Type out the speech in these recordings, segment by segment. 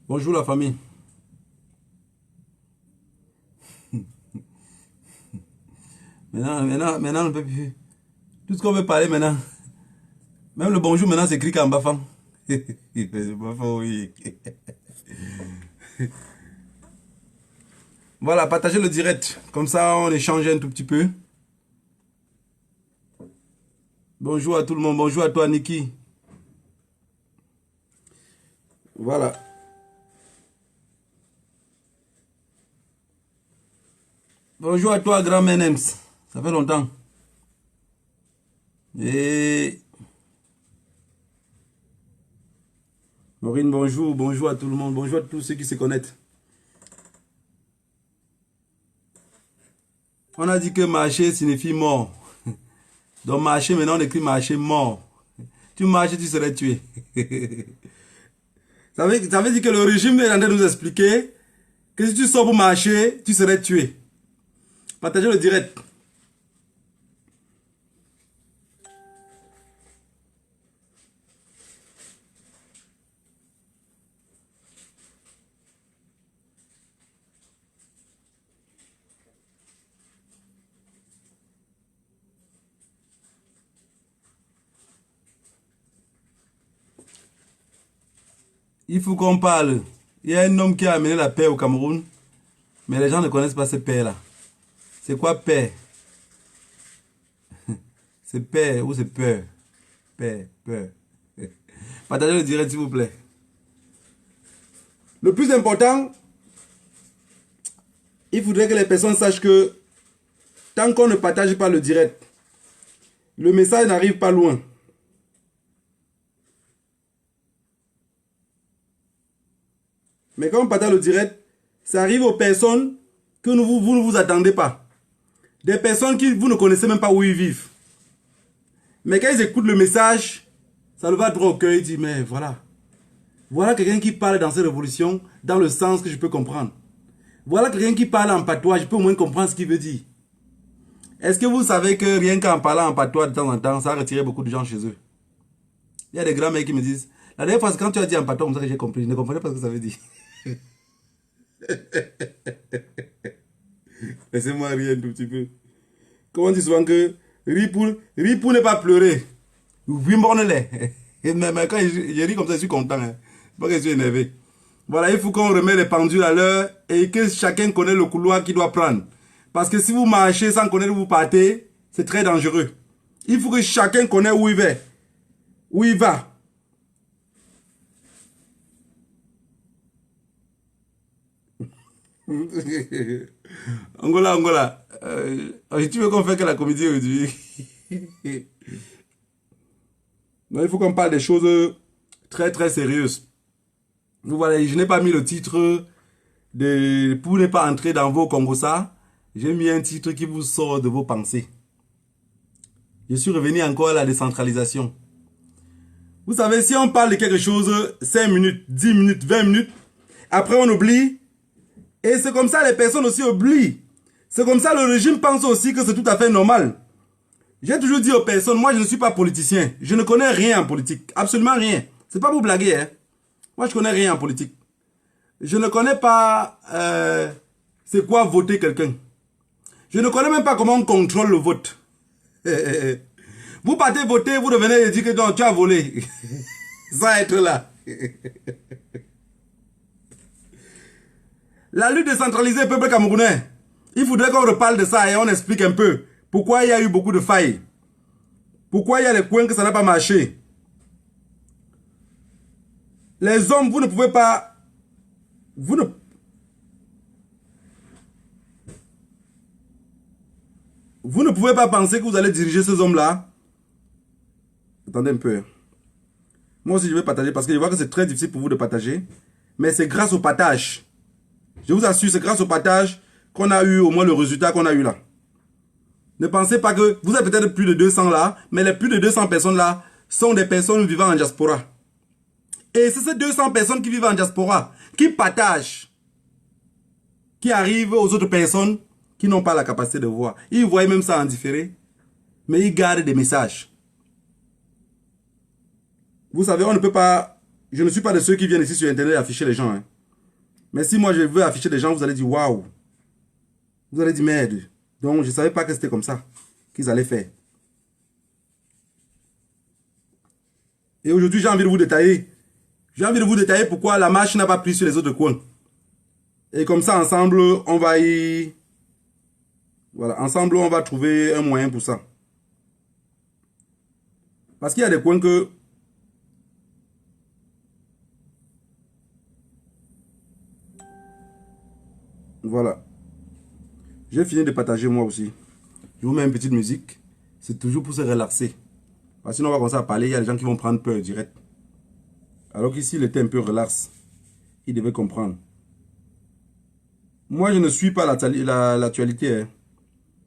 Bonjour la famille. Maintenant, on ne peut plus. Tout ce qu'on veut parler maintenant. Même le bonjour maintenant c'est écrit qu'en bafang. Oui. Voilà, partagez le direct. Comme ça, on échange un tout petit peu. Bonjour à tout le monde. Bonjour à toi, Niki. Voilà. Bonjour à toi, grand Menems. Ça fait longtemps. Et Maureen, bonjour. Bonjour à tout le monde. Bonjour à tous ceux qui se connectent. On a dit que marcher signifie mort. Donc marcher, maintenant on écrit marcher mort. Tu marches, tu serais tué. Ça veut dire que le régime est en train de nous expliquer que si tu sors pour marcher, tu serais tué. Partagez le direct. Il faut qu'on parle. Il y a un homme qui a amené la paix au Cameroun, mais les gens ne connaissent pas ce paix-là. C'est quoi paix? C'est paix ou c'est peur? Paix, peur. Partagez le direct s'il vous plaît. Le plus important, il faudrait que les personnes sachent que tant qu'on ne partage pas le direct, le message n'arrive pas loin. Mais quand on partage le direct, ça arrive aux personnes que vous ne vous attendez pas. Des personnes qui vous ne connaissez même pas où ils vivent. Mais quand ils écoutent le message, ça le va droit au cœur. Ils disent, mais voilà. Voilà quelqu'un qui parle dans cette révolution dans le sens que je peux comprendre. Voilà quelqu'un qui parle en patois, je peux au moins comprendre ce qu'il veut dire. Est-ce que vous savez que rien qu'en parlant en patois de temps en temps, ça a retiré beaucoup de gens chez eux? Il y a des grands mecs qui me disent, la dernière fois, quand tu as dit en patois, comme ça que j'ai compris, je ne comprenais pas ce que ça veut dire. Laissez-moi rire un tout petit peu. Comment on dit souvent que ris pour ne pas pleurer. Oui, borne-les. Mais quand je ris comme ça, je suis content. Hein. Pas que je suis énervé. Voilà, il faut qu'on remet les pendules à l'heure et que chacun connaisse le couloir qu'il doit prendre. Parce que si vous marchez sans connaître où vous partez, c'est très dangereux. Il faut que chacun connaisse où il va. Où il va. Angola. Tu veux qu'on fasse que la comédie aujourd'hui? Non, il faut qu'on parle des choses très très sérieuses. Vous voyez, je n'ai pas mis le titre pour ne pas entrer dans vos Congossa. J'ai mis un titre qui vous sort de vos pensées. Je suis revenu encore à la décentralisation. Vous savez, si on parle de quelque chose 5 minutes, 10 minutes, 20 minutes, après on oublie. Et c'est comme ça les personnes aussi oublient. C'est comme ça le régime pense aussi que c'est tout à fait normal. J'ai toujours dit aux personnes, moi je ne suis pas politicien. Je ne connais rien en politique. Absolument rien. C'est pas pour blaguer. Hein. Moi je connais rien en politique. Je ne connais pas c'est quoi voter quelqu'un. Je ne connais même pas comment on contrôle le vote. Vous partez voter, vous revenez et dites que non, tu as volé. Ça être là. La lutte décentralisée peuple camerounais. Il faudrait qu'on reparle de ça et on explique un peu pourquoi il y a eu beaucoup de failles. Pourquoi il y a les coins que ça n'a pas marché. Les hommes, vous ne pouvez pas... Vous ne pouvez pas penser que vous allez diriger ces hommes-là. Attendez un peu. Moi aussi, je vais partager parce que je vois que c'est très difficile pour vous de partager. Mais c'est grâce au partage. Je vous assure, c'est grâce au partage qu'on a eu au moins le résultat qu'on a eu là. Ne pensez pas que vous êtes peut-être plus de 200 là, mais les plus de 200 personnes là sont des personnes vivant en diaspora. Et c'est ces 200 personnes qui vivent en diaspora, qui partagent, qui arrivent aux autres personnes qui n'ont pas la capacité de voir. Ils voient même ça en différé, mais ils gardent des messages. Vous savez, on ne peut pas... Je ne suis pas de ceux qui viennent ici sur Internet afficher les gens. Hein. Mais si moi je veux afficher des gens, vous allez dire waouh. Vous allez dire merde. Donc je ne savais pas que c'était comme ça qu'ils allaient faire. Et aujourd'hui, j'ai envie de vous détailler. J'ai envie de vous détailler pourquoi la marche n'a pas pris sur les autres coins. Et comme ça, ensemble, on va y... Voilà, ensemble, on va trouver un moyen pour ça. Parce qu'il y a des coins que... Voilà. J'ai fini de partager moi aussi. Je vous mets une petite musique. C'est toujours pour se relaxer. Parce que sinon on va commencer à parler. Il y a des gens qui vont prendre peur direct. Alors qu'ici il était un peu relax. Il devait comprendre. Moi je ne suis pas l'actualité. Hein.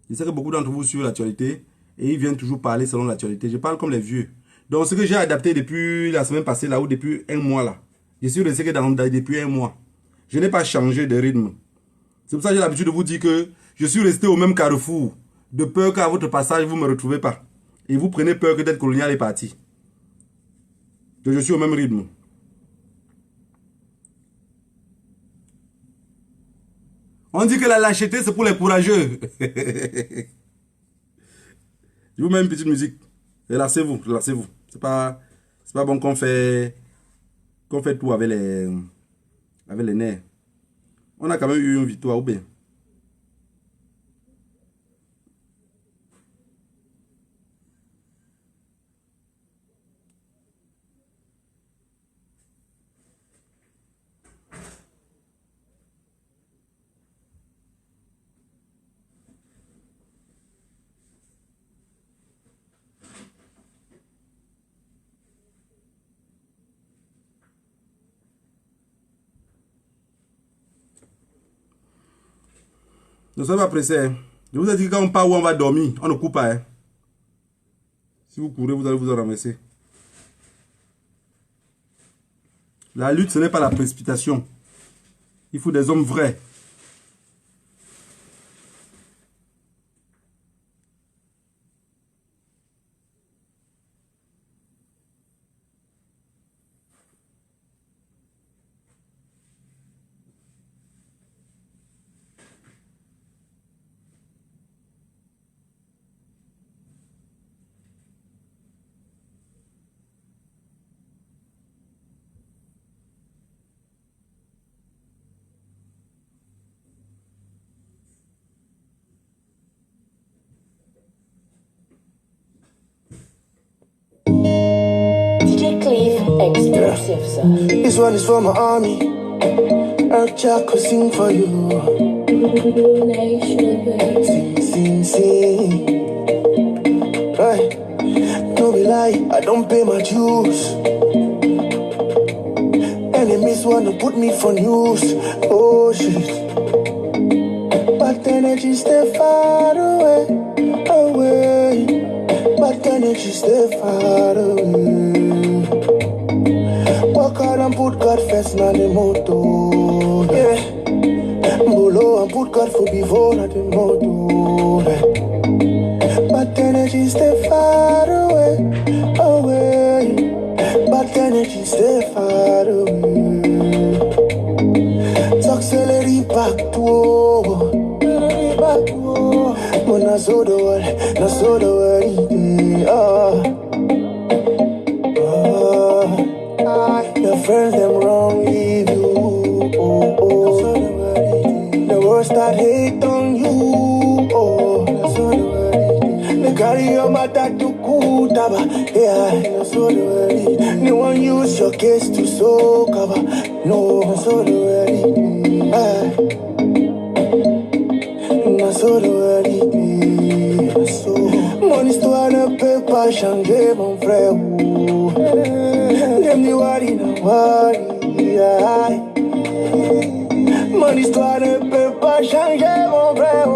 Je sais que beaucoup d'entre vous suivent l'actualité. Et ils viennent toujours parler selon l'actualité. Je parle comme les vieux. Donc ce que j'ai adapté depuis la semaine passée là. Ou depuis un mois là. Je suis resté que depuis un mois. Je n'ai pas changé de rythme. C'est pour ça que j'ai l'habitude de vous dire que je suis resté au même carrefour, de peur qu'à votre passage, vous ne me retrouvez pas. Et vous prenez peur que d'être colonial est parti. Donc je suis au même rythme. On dit que la lâcheté, c'est pour les courageux. Je vous mets une petite musique. Relaxez-vous, relaxez-vous. C'est pas bon qu'on fait tout avec les nerfs. On a quand même eu une victoire ou bien. Ne soyez pas pressés. Hein. Je vous ai dit que quand on part où on va dormir, on ne coupe pas. Hein. Si vous courez, vous allez vous en ramasser. La lutte, ce n'est pas la précipitation. Il faut des hommes vrais. This one is for my army. Earth Jack will sing for you. Sing, sing, sing. Right. Don't be lie, I don't pay my dues. Enemies wanna put me for news. Oh shit. But energy stay far away, away. But energy stay far away. Walk out and put God first, na the motto. Yeah. Bolo and put God for before, na the motto. Yeah. But energy stay far away, away. But energy stay far away. Talk celery, back to when I saw the world, your friends them wrong leave you. The world start hate on you. They carry your matter to Kutaba. Yeah, they won't use your case to so cover. No, money store and paper, changer mon frère. Them the worry, no worry. Money store and paper, changer mon frère.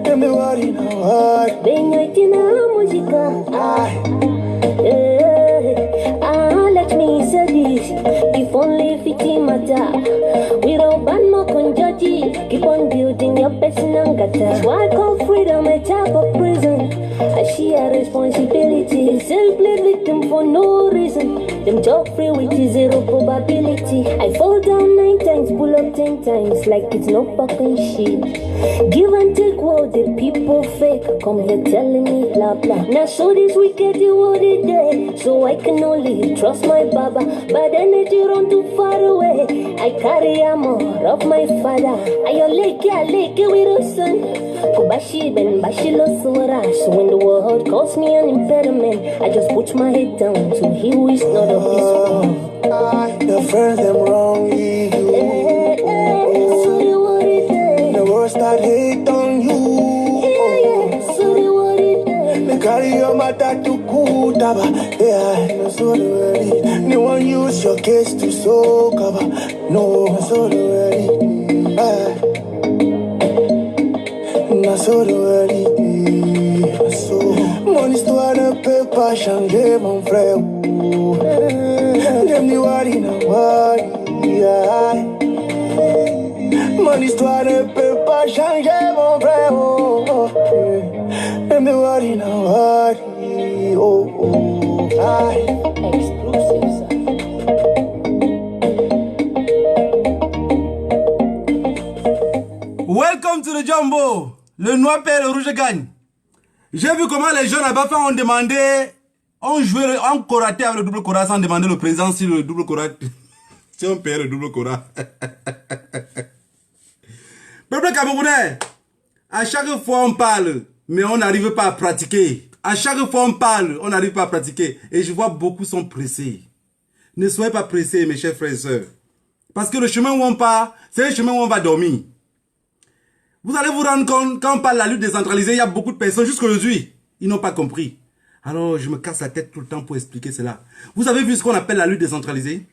Them the worry, no worry. Bem noite na música. Let me say this. If only fitting matter. We don't ban more conjunti. Keep on building your personal gata. Why call freedom a type of prison? I see a responsibility. Self-blade victim for no reason. Them talk free with zero probability. I fall down 9 times, pull up 10 times. Like it's no fucking shit. Give and take what the people fake. Come here telling me blah blah. Now so this wicked you what it day. So I can only trust my baba. But energy run too far away. I carry armor of my father. I leke with a son. Kubashi ben bashilo sura. So when the world calls me an impediment, I just put my head down to he who is not of this world. Your friends them wrong leave you. So they what it day. The world start hate on you. So they what it day. They carry your matter to Kutaba. Yeah, they won't use your case to so cover. No, money store and paper, changer mon frère. Them the worry, no worry. Money store and paper, changer mon frère. Them the worry, no worry. Exclusive, sir. Welcome to the Jumbo. Le noir perd, le rouge gagne. J'ai vu comment les jeunes à Bafang ont demandé, ont joué, ont coraté avec le double cora sans demander le président si le double cora. Si on perd le double cora. Peuple camerounais, à chaque fois on parle, mais on n'arrive pas à pratiquer. À chaque fois on parle, on n'arrive pas à pratiquer. Et je vois beaucoup sont pressés. Ne soyez pas pressés, mes chers frères et sœurs. Parce que le chemin où on part, c'est le chemin où on va dormir. Vous allez vous rendre compte, quand on parle de la lutte décentralisée, il y a beaucoup de personnes, jusqu'aujourd'hui, ils n'ont pas compris. Alors, je me casse la tête tout le temps pour expliquer cela. Vous avez vu ce qu'on appelle la lutte décentralisée?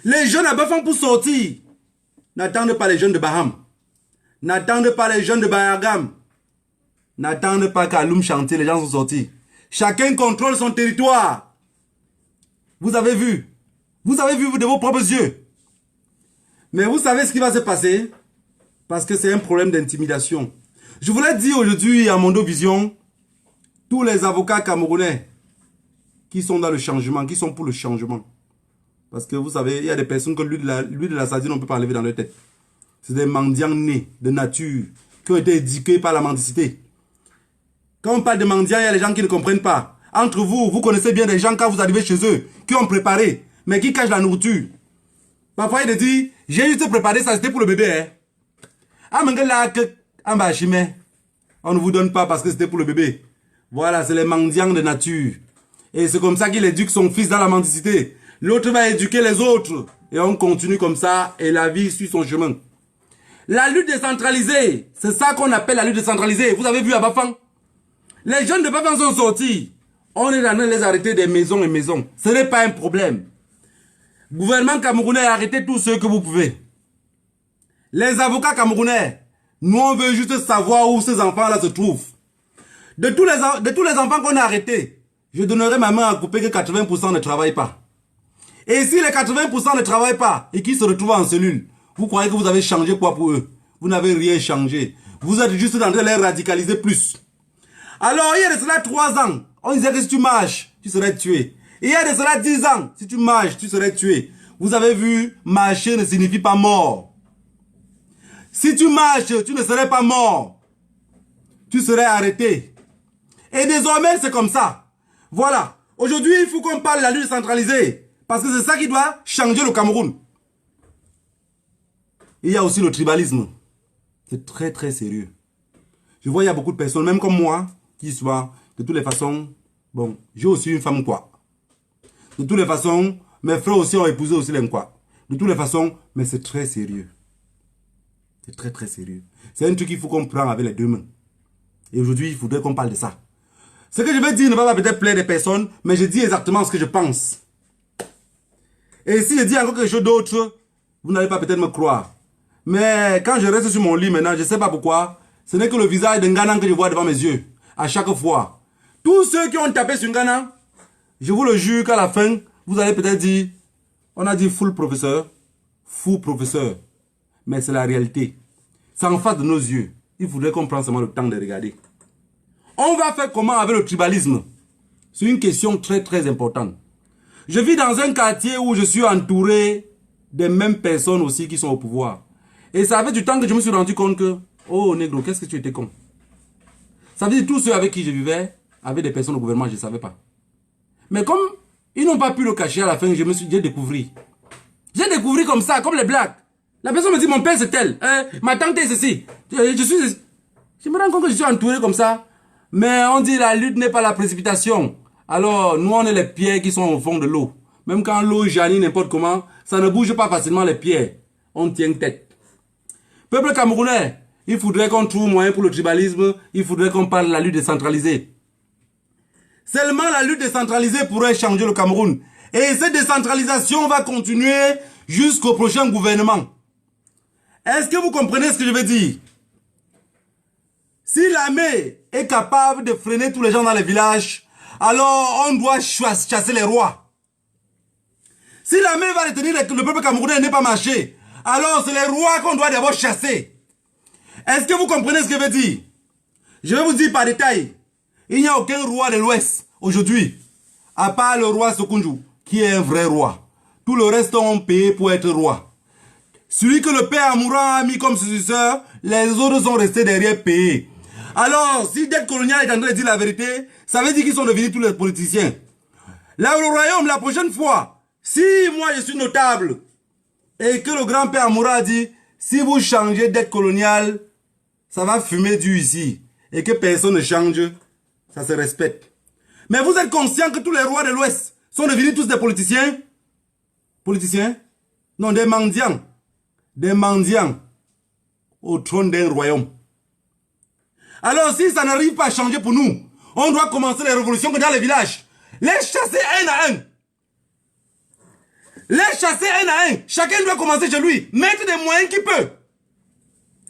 Les jeunes à Bafang pour sortir, n'attendent pas les jeunes de Baham. N'attendent pas les jeunes de Bayagam. N'attendent pas qu'à Loum chanter, les gens sont sortis. Chacun contrôle son territoire. Vous avez vu de vos propres yeux. Mais vous savez ce qui va se passer? Parce que c'est un problème d'intimidation. Je voulais dire aujourd'hui à Mondo Vision, tous les avocats camerounais qui sont dans le changement, qui sont pour le changement. Parce que vous savez, il y a des personnes que l'huile de la sardine, on ne peut pas enlever dans leur tête. C'est des mendiants nés de nature, qui ont été éduqués par la mendicité. Quand on parle de mendiants, il y a les gens qui ne comprennent pas. Entre vous, vous connaissez bien des gens quand vous arrivez chez eux, qui ont préparé, mais qui cachent la nourriture. Parfois, il dit, j'ai juste préparé ça, c'était pour le bébé, hein. On ne vous donne pas parce que c'était pour le bébé. Voilà, c'est les mendiants de nature. Et c'est comme ça qu'il éduque son fils dans la mendicité. L'autre va éduquer les autres. Et on continue comme ça et la vie suit son chemin. La lutte décentralisée, c'est ça qu'on appelle la lutte décentralisée. Vous avez vu à Bafang? Les jeunes de Bafang sont sortis. On est en train de les arrêter des maisons et maisons. Ce n'est pas un problème. Gouvernement camerounais, arrêtez tout ce que vous pouvez. Les avocats camerounais, nous on veut juste savoir où ces enfants-là se trouvent. De tous les enfants qu'on a arrêtés, je donnerai ma main à couper que 80% ne travaillent pas. Et si les 80% ne travaillent pas et qu'ils se retrouvent en cellule, vous croyez que vous avez changé quoi pour eux? Vous n'avez rien changé. Vous êtes juste en train de les radicaliser plus. Alors, il y a de cela 3 ans, on disait que si tu marches, tu serais tué. Et il y a de cela 10 ans, si tu marches, tu serais tué. Vous avez vu, marcher ne signifie pas mort. Si tu marches, tu ne serais pas mort. Tu serais arrêté. Et désormais, c'est comme ça. Voilà. Aujourd'hui, il faut qu'on parle de la lutte décentralisée. Parce que c'est ça qui doit changer le Cameroun. Il y a aussi le tribalisme. C'est très, très sérieux. Je vois, il y a beaucoup de personnes, même comme moi, qui soient, de toutes les façons, bon, j'ai aussi une femme quoi. De toutes les façons, mes frères aussi ont épousé aussi les quoi. De toutes les façons, mais c'est très sérieux. C'est très, très sérieux. C'est un truc qu'il faut qu'on prenne avec les deux mains. Et aujourd'hui, il faudrait qu'on parle de ça. Ce que je veux dire ne va pas peut-être plaire des personnes, mais je dis exactement ce que je pense. Et si je dis encore quelque chose d'autre, vous n'allez pas peut-être me croire. Mais quand je reste sur mon lit maintenant, je ne sais pas pourquoi, ce n'est que le visage d'un Ghana que je vois devant mes yeux. À chaque fois. Tous ceux qui ont tapé sur Ghana, je vous le jure qu'à la fin, vous allez peut-être dire, on a dit full professeur, fou professeur. Mais c'est la réalité. C'est en face de nos yeux. Il faudrait qu'on prenne seulement le temps de regarder. On va faire comment avec le tribalisme? C'est une question très très importante. Je vis dans un quartier où je suis entouré des mêmes personnes aussi qui sont au pouvoir. Et ça fait du temps que je me suis rendu compte que, oh négro, qu'est-ce que tu étais con. Ça veut dire tous ceux avec qui je vivais, avaient des personnes au gouvernement, je ne savais pas. Mais comme ils n'ont pas pu le cacher à la fin, j'ai découvert. J'ai découvert comme ça, comme les blagues. La personne me dit, mon père c'est tel, ma tante est ceci. Je me rends compte que je suis entouré comme ça. Mais on dit la lutte n'est pas la précipitation. Alors, nous on est les pierres qui sont au fond de l'eau. Même quand l'eau jaillit n'importe comment, ça ne bouge pas facilement les pierres. On tient tête. Peuple camerounais, il faudrait qu'on trouve moyen pour le tribalisme. Il faudrait qu'on parle de la lutte décentralisée. Seulement la lutte décentralisée pourrait changer le Cameroun. Et cette décentralisation va continuer jusqu'au prochain gouvernement. Est-ce que vous comprenez ce que je veux dire? Si l'armée est capable de freiner tous les gens dans les villages, alors on doit chasser les rois. Si l'armée va retenir que le peuple camerounais n'est pas marché, alors c'est les rois qu'on doit d'abord chasser. Est-ce que vous comprenez ce que je veux dire? Je vais vous dire par détail. Il n'y a aucun roi de l'Ouest aujourd'hui, à part le roi Sokunju, qui est un vrai roi. Tout le reste ont payé pour être roi. Celui que le père Amoura a mis comme successeur, les autres sont restés derrière payés. Alors, si dette coloniale est en train de dire la vérité, ça veut dire qu'ils sont devenus tous les politiciens. Là, au royaume, la prochaine fois, si moi je suis notable, et que le grand-père Amoura a dit, si vous changez dette coloniale, ça va fumer du ici, et que personne ne change, ça se respecte. Mais vous êtes conscient que tous les rois de l'Ouest sont devenus tous des politiciens? Politiciens? Non, des mendiants. Des mendiants au trône d'un royaume. Alors si ça n'arrive pas à changer pour nous, on doit commencer les révolutions dans les villages. Les chasser un à un. Les chasser un à un. Chacun doit commencer chez lui. Mettre des moyens qu'il peut.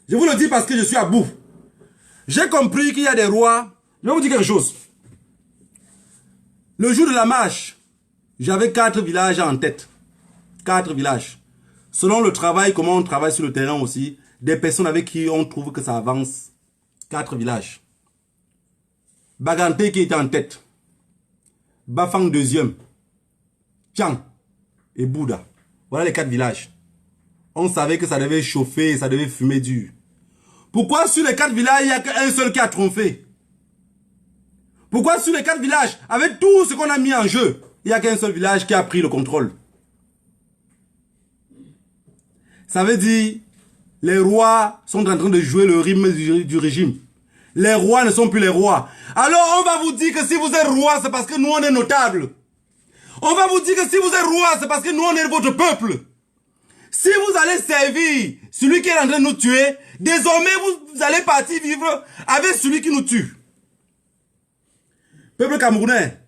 Je vous le dis parce que je suis à bout. J'ai compris qu'il y a des rois. Je vais vous dire quelque chose. Le jour de la marche, j'avais 4 villages en tête. 4 villages. Selon le travail, comment on travaille sur le terrain aussi, des personnes avec qui on trouve que ça avance. 4 villages. Baganté qui était en tête. Bafang deuxième. Tchang et Bouddha. Voilà les 4 villages. On savait que ça devait chauffer, ça devait fumer dur. Pourquoi sur les 4 villages, il n'y a qu'un seul qui a trompé? Pourquoi sur les 4 villages, avec tout ce qu'on a mis en jeu, il n'y a qu'un seul village qui a pris le contrôle? Ça veut dire, les rois sont en train de jouer le rythme du régime. Les rois ne sont plus les rois. Alors on va vous dire que si vous êtes roi, c'est parce que nous on est notables. On va vous dire que si vous êtes roi, c'est parce que nous on est votre peuple. Si vous allez servir celui qui est en train de nous tuer, désormais vous allez partir vivre avec celui qui nous tue. Peuple camerounais,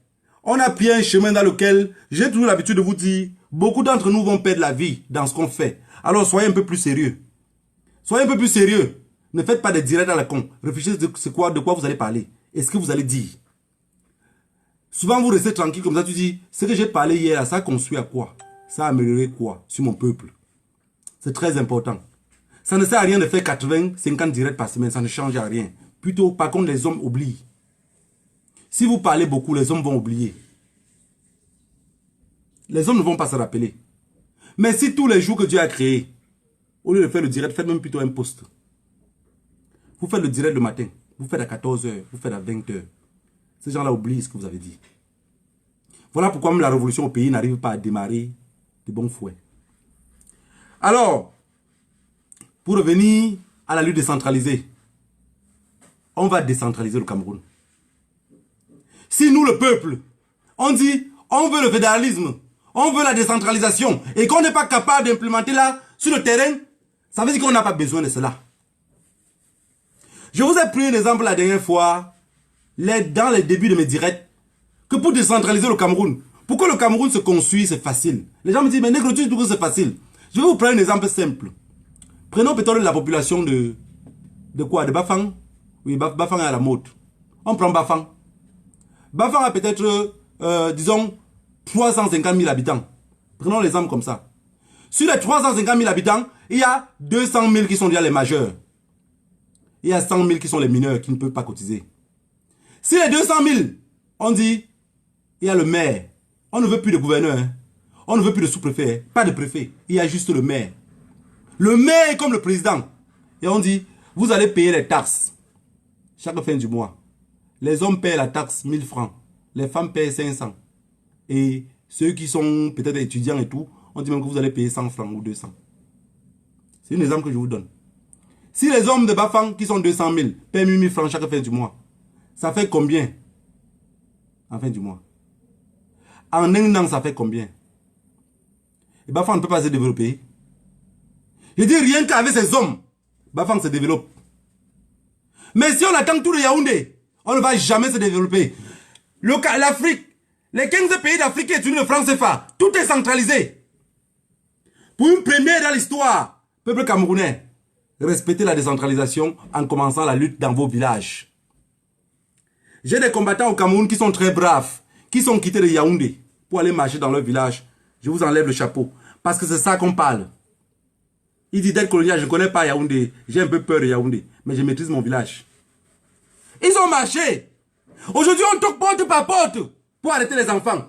on a pris un chemin dans lequel, j'ai toujours l'habitude de vous dire, beaucoup d'entre nous vont perdre la vie dans ce qu'on fait. Alors soyez un peu plus sérieux. Soyez un peu plus sérieux. Ne faites pas des directs à la con. Réfléchissez de quoi vous allez parler. Et ce que vous allez dire. Souvent vous restez tranquille comme ça, tu dis, ce que j'ai parlé hier, ça a construit à quoi? Ça a amélioré quoi sur mon peuple? C'est très important. Ça ne sert à rien de faire 80, 50 directs par semaine, ça ne change à rien. Plutôt, par contre, les hommes oublient. Si vous parlez beaucoup, les hommes vont oublier. Les hommes ne vont pas se rappeler. Mais si tous les jours que Dieu a créé, Au lieu de faire le direct, faites même plutôt un post. Vous faites le direct le matin. Vous faites à 14 h, vous faites à 20 h. Ces gens-là oublient ce que vous avez dit. Voilà pourquoi même la révolution au pays n'arrive pas à démarrer de bon fouet. Alors, pour revenir à la lutte décentralisée, on va décentraliser le Cameroun. Si nous, le peuple, on dit, on veut le fédéralisme, on veut la décentralisation, et qu'on n'est pas capable d'implémenter là, sur le terrain, ça veut dire qu'on n'a pas besoin de cela. Je vous ai pris un exemple la dernière fois, dans les débuts de mes directs, que pour décentraliser le Cameroun, pour que le Cameroun se construise, c'est facile. Les gens me disent, mais Negro, tu dis que c'est facile. Je vais vous prendre un exemple simple. Prenons peut-être la population de quoi? De Bafang? Oui, Bafang est à la mode. On prend Bafang. Bafang a peut-être, disons, 350 000 habitants. Prenons l'exemple comme ça. Sur les 350 000 habitants, il y a 200 000 qui sont déjà les majeurs. Il y a 100 000 qui sont les mineurs qui ne peuvent pas cotiser. Si les 200 000, on dit, il y a le maire. On ne veut plus de gouverneur. Hein. On ne veut plus de sous-préfet. Hein. Pas de préfet. Il y a juste le maire. Le maire est comme le président. Et on dit, vous allez payer les taxes. Chaque fin du mois. Les hommes paient la taxe 1000 francs. Les femmes paient 500. Et ceux qui sont peut-être étudiants et tout, on dit même que vous allez payer 100 francs ou 200. C'est un exemple que je vous donne. Si les hommes de Bafang qui sont 200 000 paient 1000 francs chaque fin du mois, ça fait combien en fin du mois? En un an, ça fait combien? Et Bafang ne peut pas se développer. Je dis rien qu'avec ces hommes, Bafang se développe. Mais si on attend tout le Yaoundé, on ne va jamais se développer. L'Afrique, les 15 pays d'Afrique qui utilisent le franc CFA, tout est centralisé. Pour une première dans l'histoire, peuple camerounais, respectez la décentralisation en commençant la lutte dans vos villages. J'ai des combattants au Cameroun qui sont très braves, qui sont quittés de Yaoundé pour aller marcher dans leur village. Je vous enlève le chapeau, parce que c'est ça qu'on parle. Il dit d'être colonial, je ne connais pas Yaoundé, j'ai un peu peur de Yaoundé, mais je maîtrise mon village. Ils ont marché. Aujourd'hui, on toque porte par porte pour arrêter les enfants.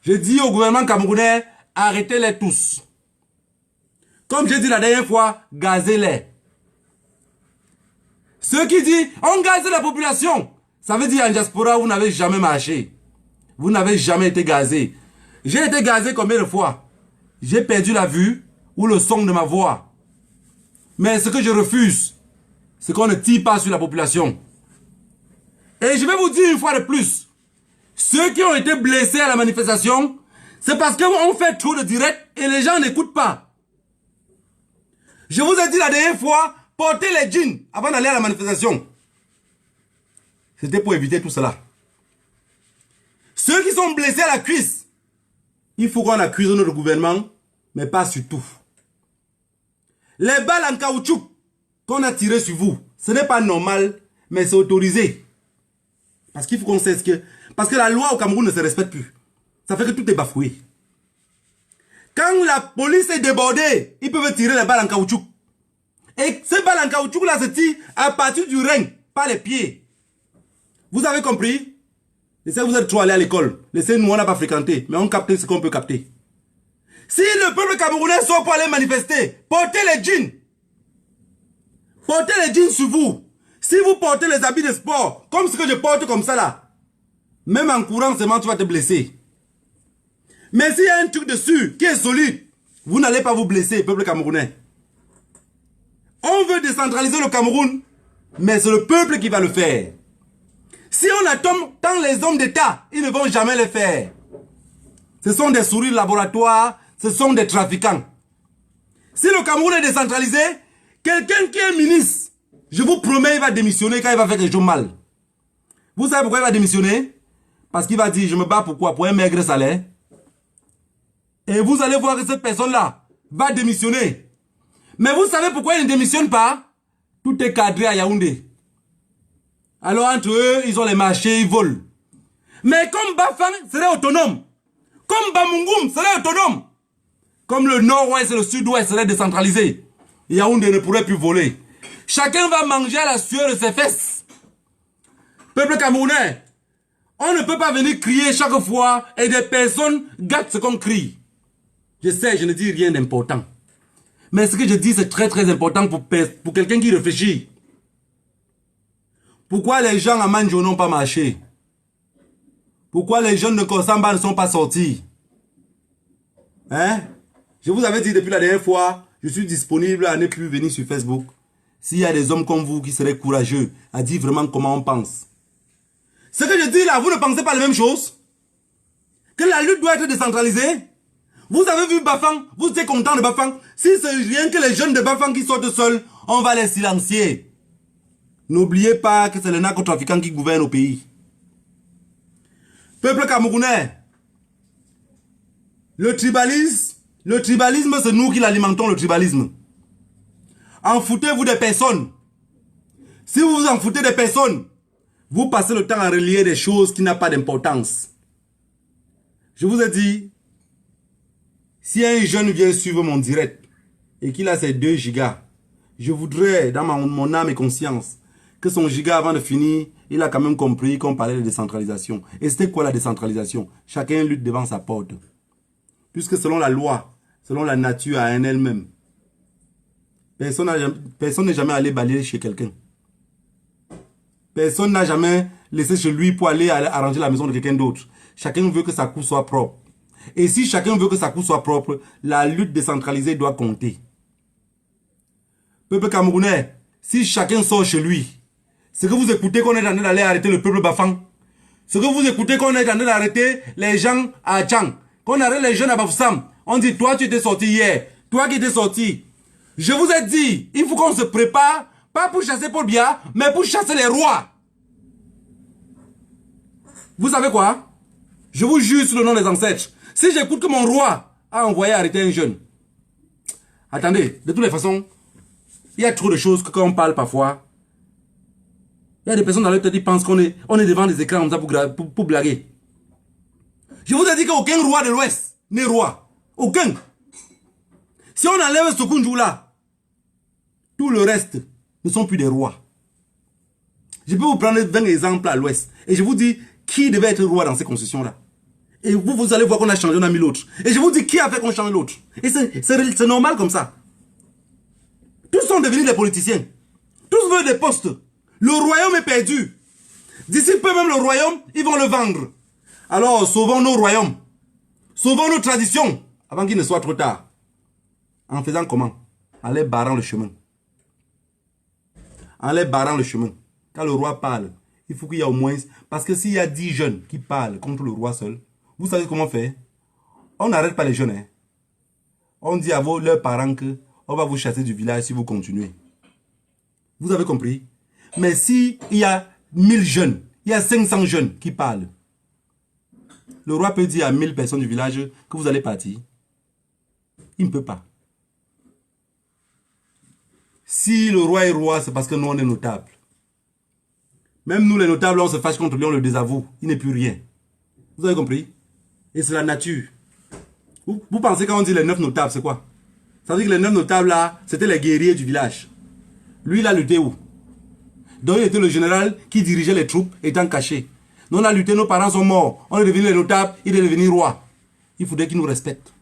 Je dis au gouvernement camerounais, arrêtez-les tous. Comme j'ai dit la dernière fois, gazez-les. Ceux qui disent, on gaze la population, ça veut dire en diaspora, vous n'avez jamais marché. Vous n'avez jamais été gazé. J'ai été gazé combien de fois? J'ai perdu la vue ou le son de ma voix. Mais ce que je refuse, c'est qu'on ne tire pas sur la population. Et je vais vous dire une fois de plus, ceux qui ont été blessés à la manifestation, c'est parce qu'on fait trop de directs et les gens n'écoutent pas. Je vous ai dit la dernière fois, portez les jeans avant d'aller à la manifestation. C'était pour éviter tout cela. Ceux qui sont blessés à la cuisse, il faut qu'on accuse notre gouvernement, mais pas sur tout. Les balles en caoutchouc qu'on a tirées sur vous, ce n'est pas normal, mais c'est autorisé. Parce qu'il faut qu'on sait ce que... Parce que la loi au Cameroun ne se respecte plus. Ça fait que tout est bafoué. Quand la police est débordée, ils peuvent tirer les balles en caoutchouc. Et ces balles en caoutchouc là se tirent à partir du rein, pas les pieds. Vous avez compris? Laissez vous êtes trop allés à l'école. Laissez-nous, on n'a pas fréquenté. Mais on capte ce qu'on peut capter. Si le peuple camerounais sort pour aller manifester, portez les jeans. Portez les jeans sur vous. Si vous portez les habits de sport, comme ce que je porte comme ça là, même en courant seulement tu vas te blesser. Mais s'il y a un truc dessus qui est solide, vous n'allez pas vous blesser, peuple camerounais. On veut décentraliser le Cameroun, mais c'est le peuple qui va le faire. Si on attend tant les hommes d'État, ils ne vont jamais le faire. Ce sont des souris de laboratoire, ce sont des trafiquants. Si le Cameroun est décentralisé, quelqu'un qui est ministre, je vous promets, il va démissionner quand il va faire quelque chose mal. Vous savez pourquoi il va démissionner? Parce qu'il va dire, je me bats pourquoi? Pour un maigre salaire. Et vous allez voir que cette personne-là va démissionner. Mais vous savez pourquoi il ne démissionne pas? Tout est cadré à Yaoundé. Alors entre eux, ils ont les marchés, ils volent. Mais comme Bafang serait autonome, comme Bamungum serait autonome, comme le nord-ouest et le sud-ouest seraient décentralisés, Yaoundé ne pourrait plus voler. Chacun va manger à la sueur de ses fesses. Peuple camerounais, on ne peut pas venir crier chaque fois et des personnes gâtent ce qu'on crie. Je sais, je ne dis rien d'important. Mais ce que je dis, c'est très très important pour quelqu'un qui réfléchit. Pourquoi les gens à Manjo n'ont pas marché? Pourquoi les jeunes de Kosamba ne sont pas sortis? Hein? Je vous avais dit depuis la dernière fois, je suis disponible à ne plus venir sur Facebook. S'il y a des hommes comme vous qui seraient courageux à dire vraiment comment on pense. Ce que je dis là, vous ne pensez pas la même chose? Que la lutte doit être décentralisée? Vous avez vu Bafang? Vous êtes content de Bafang? Si c'est rien que les jeunes de Bafang qui sortent seuls, on va les silencier. N'oubliez pas que c'est les narcotrafiquants qui gouvernent au pays. Peuple camerounais, le tribalisme, c'est nous qui l'alimentons, le tribalisme. En foutez-vous des personnes. Si vous vous en foutez des personnes, vous passez le temps à relier des choses qui n'ont pas d'importance. Je vous ai dit, si un jeune vient suivre mon direct et qu'il a ses 2 gigas, je voudrais, dans mon âme et conscience, que son giga avant de finir, il a quand même compris qu'on parlait de décentralisation. Et c'était quoi la décentralisation? Chacun lutte devant sa porte. Puisque selon la loi, selon la nature à elle-même, personne n'est jamais allé balayer chez quelqu'un. Personne n'a jamais laissé chez lui pour aller arranger la maison de quelqu'un d'autre. Chacun veut que sa cour soit propre. Et si chacun veut que sa cour soit propre, la lutte décentralisée doit compter. Peuple camerounais, si chacun sort chez lui, ce que vous écoutez qu'on est en train d'aller arrêter le peuple Bafang, ce que vous écoutez qu'on est en train d'arrêter les gens à Tchang, qu'on arrête les jeunes à Bafoussam, on dit toi tu étais sorti hier, toi qui étais sorti. Je vous ai dit, il faut qu'on se prépare, pas pour chasser Paul Biya, mais pour chasser les rois. Vous savez quoi? Je vous jure sur le nom des ancêtres. Si j'écoute que mon roi a envoyé arrêter un jeune. Attendez, de toutes les façons, il y a trop de choses que quand on parle parfois, il y a des personnes dans leur tête qui pensent qu'on est devant des écrans comme ça pour blaguer. Je vous ai dit qu'aucun roi de l'Ouest n'est roi. Aucun. Si on enlève ce Kunjou là, tout le reste ne sont plus des rois. Je peux vous prendre 20 exemples à l'Ouest. Et je vous dis qui devait être roi dans ces concessions-là. Et vous allez voir qu'on a changé, on a mis l'autre. Et je vous dis qui a fait qu'on change l'autre. Et c'est normal comme ça. Tous sont devenus des politiciens. Tous veulent des postes. Le royaume est perdu. D'ici peu même le royaume, ils vont le vendre. Alors sauvons nos royaumes. Sauvons nos traditions avant qu'il ne soit trop tard. En faisant comment? En les barrant le chemin. En les barrant le chemin. Quand le roi parle, il faut qu'il y ait au moins... Parce que s'il y a 10 jeunes qui parlent contre le roi seul, vous savez comment faire? On n'arrête pas les jeunes. Hein? On dit à leurs parents que on va vous chasser du village si vous continuez. Vous avez compris? Mais s'il y a 1000 jeunes, il y a 500 jeunes qui parlent, le roi peut dire à 1000 personnes du village que vous allez partir. Il ne peut pas. Si le roi est roi, c'est parce que nous, on est notables. Même nous, les notables, on se fâche contre lui, on le désavoue. Il n'est plus rien. Vous avez compris? Et c'est la nature. Vous pensez quand on dit les 9 notables, c'est quoi? Ça veut dire que les 9 notables là, c'était les guerriers du village. Lui, il a lutté où? Donc il était le général qui dirigeait les troupes étant caché. Nous on a lutté, nos parents sont morts. On est devenu les notables, il est devenu roi. Il faudrait qu'il nous respecte.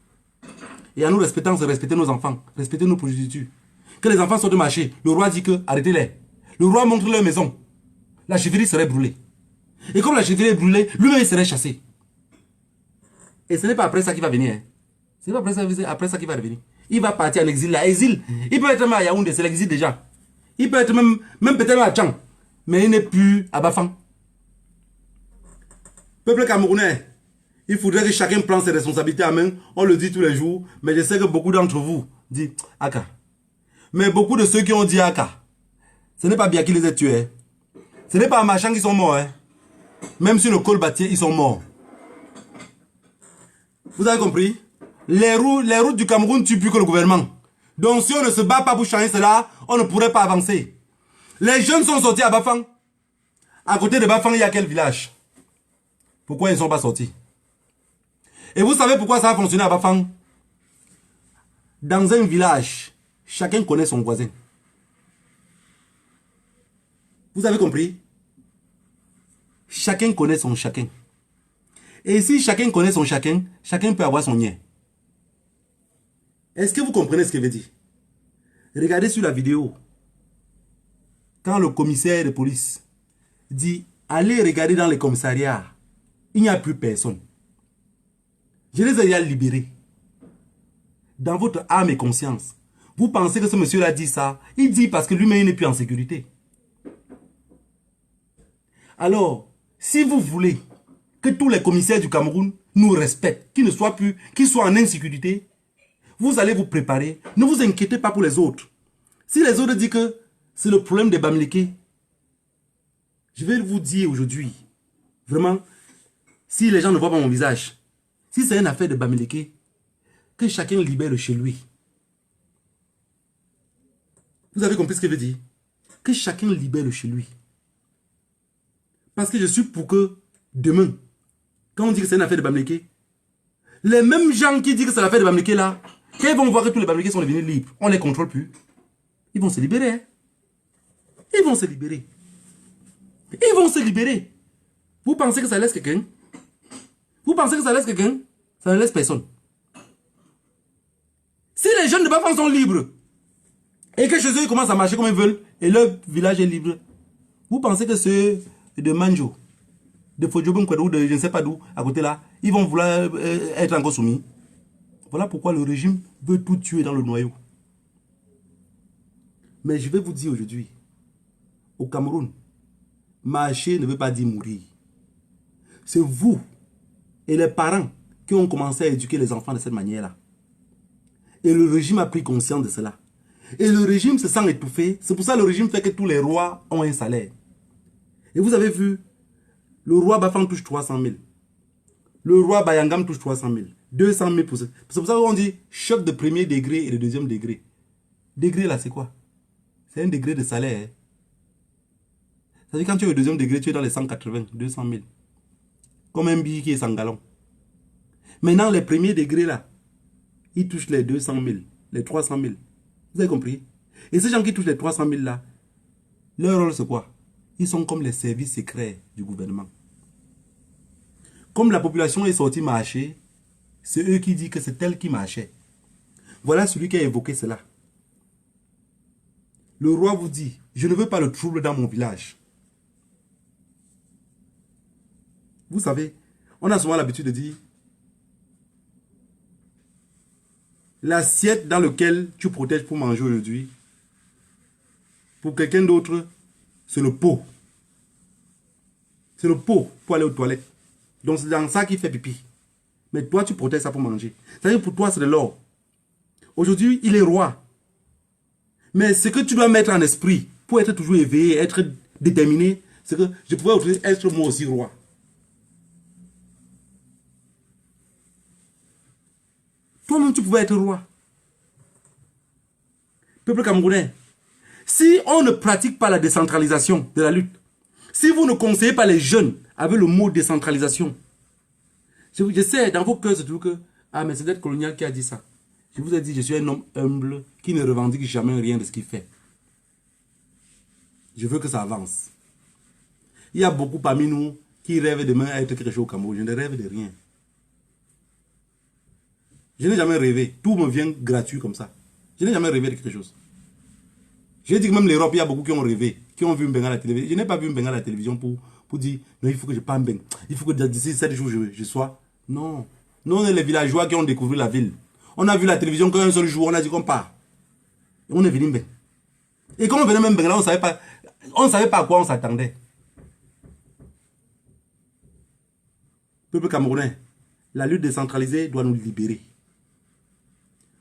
Et en nous respectant, c'est respecter nos enfants, respecter nos progénitures. Que les enfants sortent de marché, le roi dit que arrêtez-les. Le roi montre leur maison. La chefferie serait brûlée. Et comme la chefferie est brûlée, lui-même il serait chassé. Et ce n'est pas après ça qu'il va venir. Hein. Ce n'est pas après ça qu'il va revenir. Il va partir en exil là. Exil, il peut être même à Yaoundé, c'est l'exil déjà. Il peut être même peut-être à Tchang. Mais il n'est plus à Bafang. Peuple camerounais, il faudrait que chacun prenne ses responsabilités à main. On le dit tous les jours. Mais je sais que beaucoup d'entre vous disent Aka. Mais beaucoup de ceux qui ont dit Aka, ce n'est pas bien qui les a tués. Ce n'est pas à Machan qui sont morts. Hein. Même sur le col bâtier, ils sont morts. Vous avez compris? Les routes du Cameroun tuent plus que le gouvernement. Donc si on ne se bat pas pour changer cela, on ne pourrait pas avancer. Les jeunes sont sortis à Bafang. À côté de Bafang, il y a quel village? Pourquoi ils ne sont pas sortis? Et vous savez pourquoi ça a fonctionné à Bafang? Dans un village, chacun connaît son voisin. Vous avez compris? Chacun connaît son chacun. Et si chacun connaît son chacun, chacun peut avoir son lien. Est-ce que vous comprenez ce que je veux dire? Regardez sur la vidéo. Quand le commissaire de police dit, allez regarder dans les commissariats, il n'y a plus personne. Je les ai déjà libérés. Dans votre âme et conscience, vous pensez que ce monsieur-là dit ça? Il dit parce que lui-même n'est plus en sécurité. Alors, si vous voulez que tous les commissaires du Cameroun nous respectent, qu'ils ne soient plus, qu'ils soient en insécurité, vous allez vous préparer. Ne vous inquiétez pas pour les autres. Si les autres disent que c'est le problème des Bamileke, je vais vous dire aujourd'hui, vraiment, si les gens ne voient pas mon visage, si c'est une affaire de Bamileke, que chacun libère chez lui. Vous avez compris ce que je veux dire? Que chacun libère chez lui. Parce que je suis pour que demain, quand on dit que c'est une affaire de Bamileke, les mêmes gens qui disent que c'est l'affaire de Bamileke là, quand ils vont voir que tous les Bamileke sont devenus libres, on ne les contrôle plus, ils vont se libérer. Hein? Ils vont se libérer. Ils vont se libérer. Vous pensez que ça laisse quelqu'un? Vous pensez que ça laisse quelqu'un? Ça ne laisse personne. Si les jeunes de Bafang sont libres, et que chez eux ils commencent à marcher comme ils veulent, et leur village est libre, vous pensez que ceux de Manjo, de Fodjobon, ou de je ne sais pas d'où, à côté là, ils vont vouloir être encore soumis? Voilà pourquoi le régime veut tout tuer dans le noyau. Mais je vais vous dire aujourd'hui, au Cameroun, marcher ne veut pas dire mourir. C'est vous et les parents qui ont commencé à éduquer les enfants de cette manière-là. Et le régime a pris conscience de cela. Et le régime se sent étouffé. C'est pour ça que le régime fait que tous les rois ont un salaire. Et vous avez vu, le roi Bafang touche 300 000. Le roi Bayangam touche 300 000. 200 000 pour ça. C'est pour ça qu'on dit chef de premier degré et de deuxième degré. Degré là, c'est quoi? C'est un degré de salaire. Hein? C'est-à-dire quand tu es au deuxième degré, tu es dans les 180, 200 000. Comme un billet qui est sans galon. Maintenant, les premiers degrés là, ils touchent les 200 000, les 300 000. Vous avez compris? Et ces gens qui touchent les 300 000 là, leur rôle c'est quoi? Ils sont comme les services secrets du gouvernement. Comme la population est sortie marcher, c'est eux qui disent que c'est elle qui marchait. Voilà celui qui a évoqué cela. Le roi vous dit, je ne veux pas le trouble dans mon village. Vous savez, on a souvent l'habitude de dire, l'assiette dans laquelle tu protèges pour manger aujourd'hui, pour quelqu'un d'autre, c'est le pot. C'est le pot pour aller aux toilettes. Donc c'est dans ça qu'il fait pipi. Mais toi, tu protèges ça pour manger. C'est-à-dire pour toi, c'est de l'or. Aujourd'hui, il est roi. Mais ce que tu dois mettre en esprit pour être toujours éveillé, être déterminé, c'est que je pouvais être moi aussi roi. Toi-même, tu pouvais être roi. Peuple camerounais, si on ne pratique pas la décentralisation de la lutte, si vous ne conseillez pas les jeunes avec le mot décentralisation, je sais, dans vos cœurs, c'est toujours que, ah, mais c'est d'être colonial qui a dit ça. Je vous ai dit, je suis un homme humble qui ne revendique jamais rien de ce qu'il fait. Je veux que ça avance. Il y a beaucoup parmi nous qui rêvent demain à être quelque chose au Cameroun. Je ne rêve de rien. Je n'ai jamais rêvé. Tout me vient gratuit comme ça. Je n'ai jamais rêvé de quelque chose. Je dis que même l'Europe, il y a beaucoup qui ont rêvé, qui ont vu Mbenga à la télévision. Je n'ai pas vu Mbenga à la télévision pour dire, non, il faut que je parle Mbenga. Il faut que d'ici 7 jours, je sois. Non. Nous, on est les villageois qui ont découvert la ville. On a vu la télévision qu'un seul jour, on a dit qu'on part. Et on est venu Mbenga. Et quand on venait même Mbenga, on ne savait pas à quoi on s'attendait. Peuple camerounais, la lutte décentralisée doit nous libérer.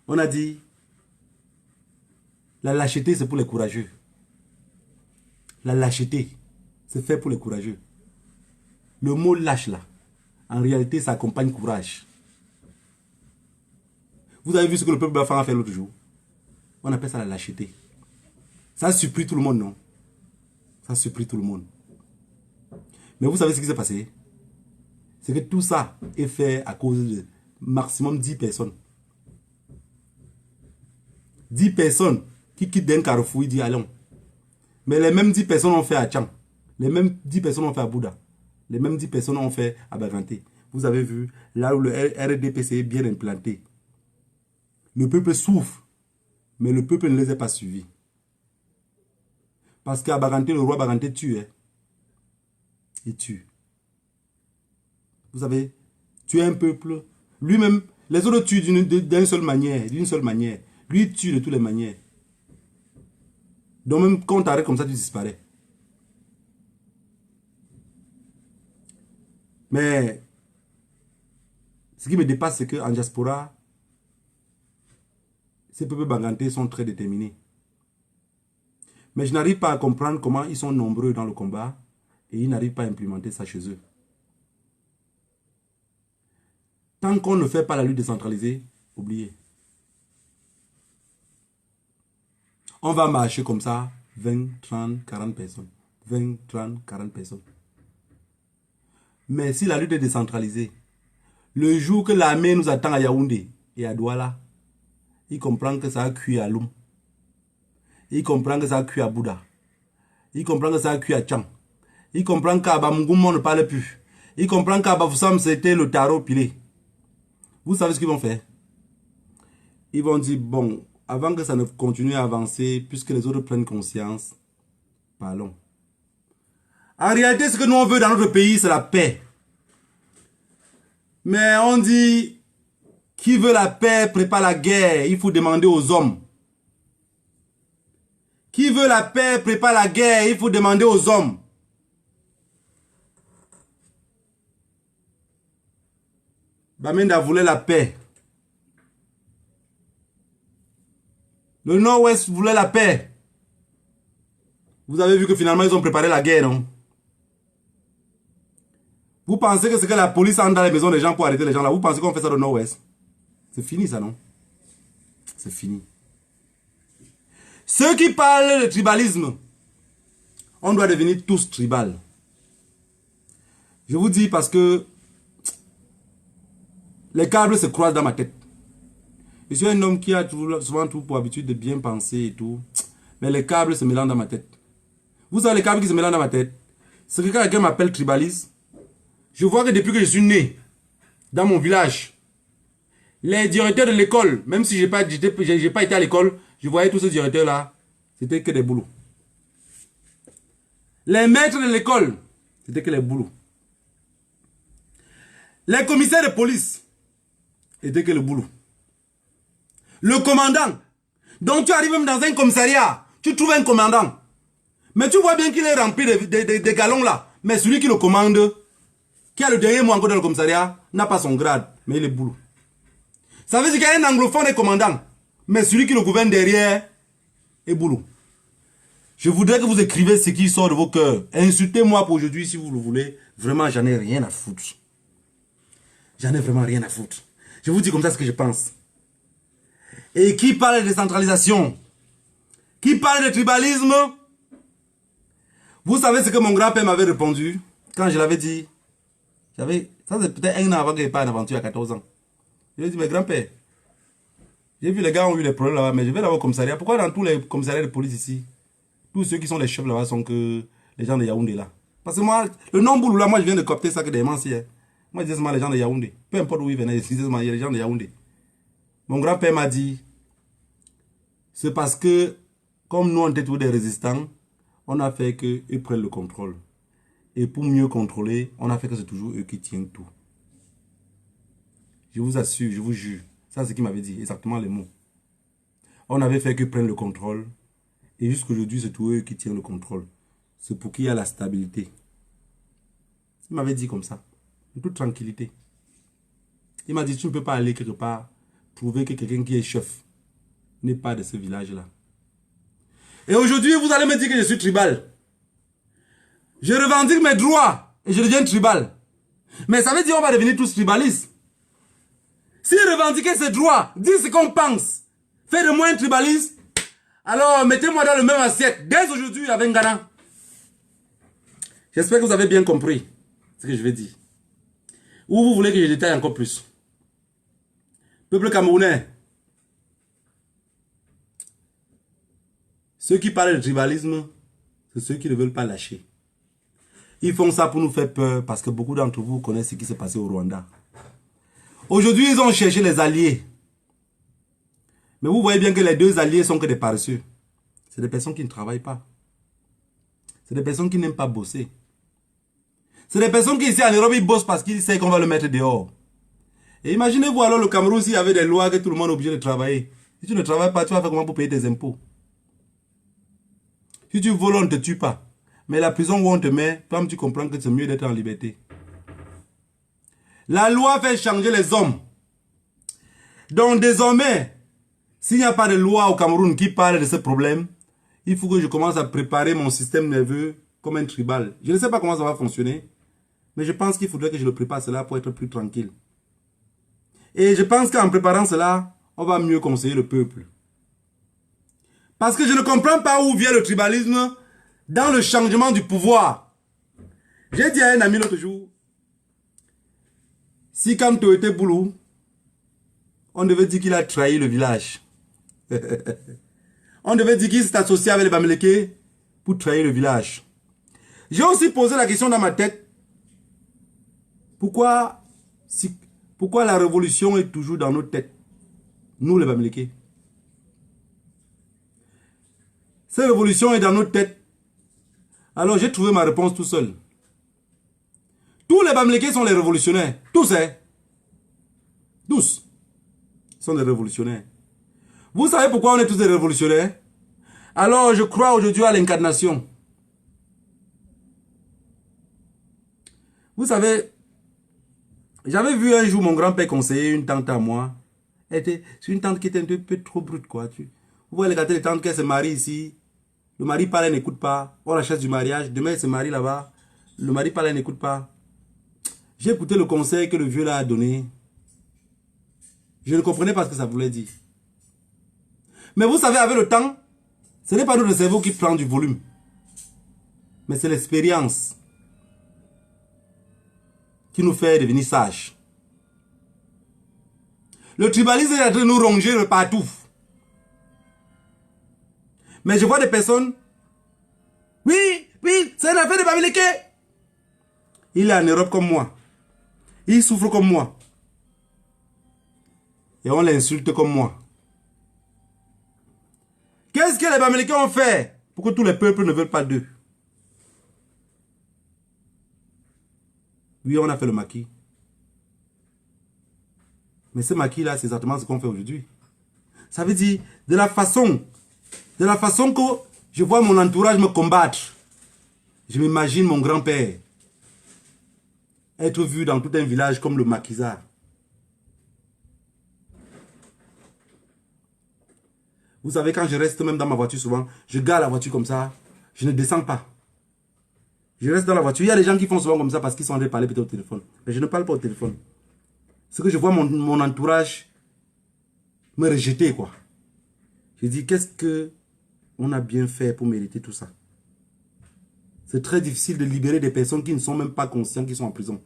On a dit, la lâcheté, c'est pour les courageux. La lâcheté, c'est fait pour les courageux. Le mot lâche là, en réalité, ça accompagne courage. Vous avez vu ce que le peuple Bafang a fait l'autre jour? On appelle ça la lâcheté. Ça surpris tout le monde, non? Ça surpris tout le monde. Mais vous savez ce qui s'est passé? C'est que tout ça est fait à cause de maximum 10 personnes. 10 personnes qui quittent d'un carrefour, ils disent allons. Mais les mêmes 10 personnes ont fait à Tchang. Les mêmes 10 personnes ont fait à Bouddha. Les mêmes 10 personnes ont fait à Baganté. Vous avez vu, là où le RDPC est bien implanté. Le peuple souffre. Mais le peuple ne les a pas suivis. Parce qu'à Baganté, le roi Baganté tue. Hein. Il tue. Vous savez, tuer un peuple, lui-même, les autres tuent d'une seule manière, Lui, il tue de toutes les manières. Donc même quand tu arrêtes comme ça, tu disparais. Mais ce qui me dépasse, c'est qu'en diaspora, ces peuples bagantés sont très déterminés. Mais je n'arrive pas à comprendre comment ils sont nombreux dans le combat et ils n'arrivent pas à implémenter ça chez eux. Tant qu'on ne fait pas la lutte décentralisée, oubliez. On va marcher comme ça, 20, 30, 40 personnes. 20, 30, 40 personnes. Mais si la lutte est décentralisée, le jour que l'armée nous attend à Yaoundé et à Douala, il comprend que ça a cuit à Loum. Il comprend que ça a cuit à Bouddha. Il comprend que ça a cuit à Tchang. Il comprend qu'à Bamgoum, on ne parle plus. Il comprend qu'à Bafoussam, c'était le tarot pilé. Vous savez ce qu'ils vont faire? Ils vont dire, bon, avant que ça ne continue à avancer, puisque les autres prennent conscience, parlons. En réalité, ce que nous on veut dans notre pays, c'est la paix. Mais on dit, qui veut la paix prépare la guerre. Il faut demander aux hommes. Qui veut la paix prépare la guerre. Il faut demander aux hommes. Bamenda voulait la paix. Le Nord-Ouest voulait la paix. Vous avez vu que finalement ils ont préparé la guerre, non? Vous pensez que c'est que la police entre dans les maisons des gens pour arrêter les gens là? Vous pensez qu'on fait ça au Nord-Ouest? C'est fini ça, non? C'est fini. Ceux qui parlent de tribalisme, on doit devenir tous tribal. Je vous dis parce que les câbles se croisent dans ma tête. Je suis un homme qui a souvent tout pour habitude de bien penser et tout. Mais les câbles se mélangent dans ma tête. Vous savez les câbles qui se mélangent dans ma tête? C'est que quand quelqu'un m'appelle tribaliste, je vois que depuis que je suis né dans mon village, les directeurs de l'école, même si je n'ai pas été à l'école, je voyais tous ces directeurs-là, c'était que des boulots. Les maîtres de l'école, c'était que les boulots. Les commissaires de police, c'était que le boulot. Le commandant, donc tu arrives même dans un commissariat, tu trouves un commandant, mais tu vois bien qu'il est rempli de galons là, mais celui qui le commande, qui a le dernier mot encore dans le commissariat, n'a pas son grade, mais il est boulot. Ça veut dire qu'il y a un anglophone et commandant, mais celui qui le gouverne derrière est boulot. Je voudrais que vous écrivez ce qui sort de vos cœurs. Insultez-moi pour aujourd'hui si vous le voulez. Vraiment, j'en ai rien à foutre. J'en ai vraiment rien à foutre. Je vous dis comme ça ce que je pense. Et qui parle de décentralisation? Qui parle de tribalisme? Vous savez ce que mon grand-père m'avait répondu quand je l'avais dit? Ça c'est peut-être un an avant que je parte en aventure à 14 ans. Je lui ai dit, mais grand-père, j'ai vu les gars ont eu des problèmes là-bas, mais je vais là-bas au commissariat. Pourquoi dans tous les commissariats de police ici, tous ceux qui sont les chefs là-bas sont que les gens de Yaoundé là? Parce que moi, le nom boulou là, moi je viens de copter ça que des manciers. Moi je dis seulement les gens de Yaoundé. Peu importe où ils venaient, je dis seulement il y a les gens de Yaoundé. Mon grand-père m'a dit, c'est parce que, comme nous on était tous des résistants, on a fait qu'eux prennent le contrôle. Et pour mieux contrôler, on a fait que c'est toujours eux qui tiennent tout. Je vous assure, je vous jure. Ça, c'est ce qu'il m'avait dit, exactement les mots. On avait fait qu'eux prennent le contrôle. Et jusqu'aujourd'hui, c'est toujours eux qui tiennent le contrôle. C'est pour qu'il y ait la stabilité. Il m'avait dit comme ça. En toute tranquillité. Il m'a dit, tu ne peux pas aller quelque part, prouver que quelqu'un qui est chef n'est pas de ce village-là. Et aujourd'hui, vous allez me dire que je suis tribal. Je revendique mes droits et je deviens tribal. Mais ça veut dire qu'on va devenir tous tribalistes. Si revendiquer ses droits, dire ce qu'on pense, faire de moi un tribaliste, alors mettez-moi dans le même assiette. Dès aujourd'hui, avec Ghana. J'espère que vous avez bien compris ce que je vais dire. Ou vous voulez que je détaille encore plus? Peuple camerounais, ceux qui parlent de tribalisme, c'est ceux qui ne veulent pas lâcher. Ils font ça pour nous faire peur parce que beaucoup d'entre vous connaissent ce qui s'est passé au Rwanda. Aujourd'hui, ils ont cherché les alliés. Mais vous voyez bien que les deux alliés sont que des paresseux. C'est des personnes qui ne travaillent pas. C'est des personnes qui n'aiment pas bosser. C'est des personnes qui ici en Europe, ils bossent parce qu'ils savent qu'on va le mettre dehors. Et imaginez-vous alors le Cameroun s'il y avait des lois que tout le monde est obligé de travailler. Si tu ne travailles pas, tu vas faire comment pour payer tes impôts? Si tu voles, on ne te tue pas. Mais la prison où on te met, toi tu comprends que c'est mieux d'être en liberté. La loi fait changer les hommes. Donc désormais, s'il n'y a pas de loi au Cameroun qui parle de ce problème, il faut que je commence à préparer mon système nerveux comme un tribal. Je ne sais pas comment ça va fonctionner, mais je pense qu'il faudrait que je le prépare cela pour être plus tranquille. Et je pense qu'en préparant cela, on va mieux conseiller le peuple. Parce que je ne comprends pas où vient le tribalisme dans le changement du pouvoir. J'ai dit à un ami l'autre jour, si quand tu étais boulot, on devait dire qu'il a trahi le village. On devait dire qu'il s'est associé avec les Bamileke pour trahir le village. J'ai aussi posé la question dans ma tête. Pourquoi la révolution est toujours dans nos têtes? Nous les Bamileke. Cette révolution est dans nos têtes. Alors j'ai trouvé ma réponse tout seul. Tous les Bamileke sont les révolutionnaires. Tous, hein. Tous sont des révolutionnaires. Vous savez pourquoi on est tous des révolutionnaires? Alors je crois aujourd'hui à l'incarnation. Vous savez, j'avais vu un jour mon grand-père conseiller une tante à moi. C'est une tante qui était un peu trop brute, quoi. Vous voyez les tantes qui se marient ici. Le mari parle, elle n'écoute pas. On la chasse du mariage. Demain, elle se marie là-bas. Le mari parle, elle n'écoute pas. J'ai écouté le conseil que le vieux là a donné. Je ne comprenais pas ce que ça voulait dire. Mais vous savez, avec le temps, ce n'est pas notre cerveau qui prend du volume. Mais c'est l'expérience qui nous fait devenir sages. Le tribalisme est en train de nous ronger de partout. Mais je vois des personnes. Oui, c'est une affaire de Bamileke. Il est en Europe comme moi. Il souffre comme moi. Et on l'insulte comme moi. Qu'est-ce que les Bamileke ont fait pour que tous les peuples ne veulent pas d'eux? Oui, on a fait le maquis. Mais ce maquis-là, c'est exactement ce qu'on fait aujourd'hui. Ça veut dire, de la façon que je vois mon entourage me combattre, je m'imagine mon grand-père être vu dans tout un village comme le maquisard. Vous savez, quand je reste même dans ma voiture souvent, je gare la voiture comme ça, je ne descends pas. Je reste dans la voiture. Il y a des gens qui font souvent comme ça parce qu'ils sont en train de parler peut-être au téléphone. Mais je ne parle pas au téléphone. C'est que je vois mon entourage me rejeter, quoi. Je dis, qu'est-ce que on a bien fait pour mériter tout ça? C'est très difficile de libérer des personnes qui ne sont même pas conscientes qu'ils sont en prison.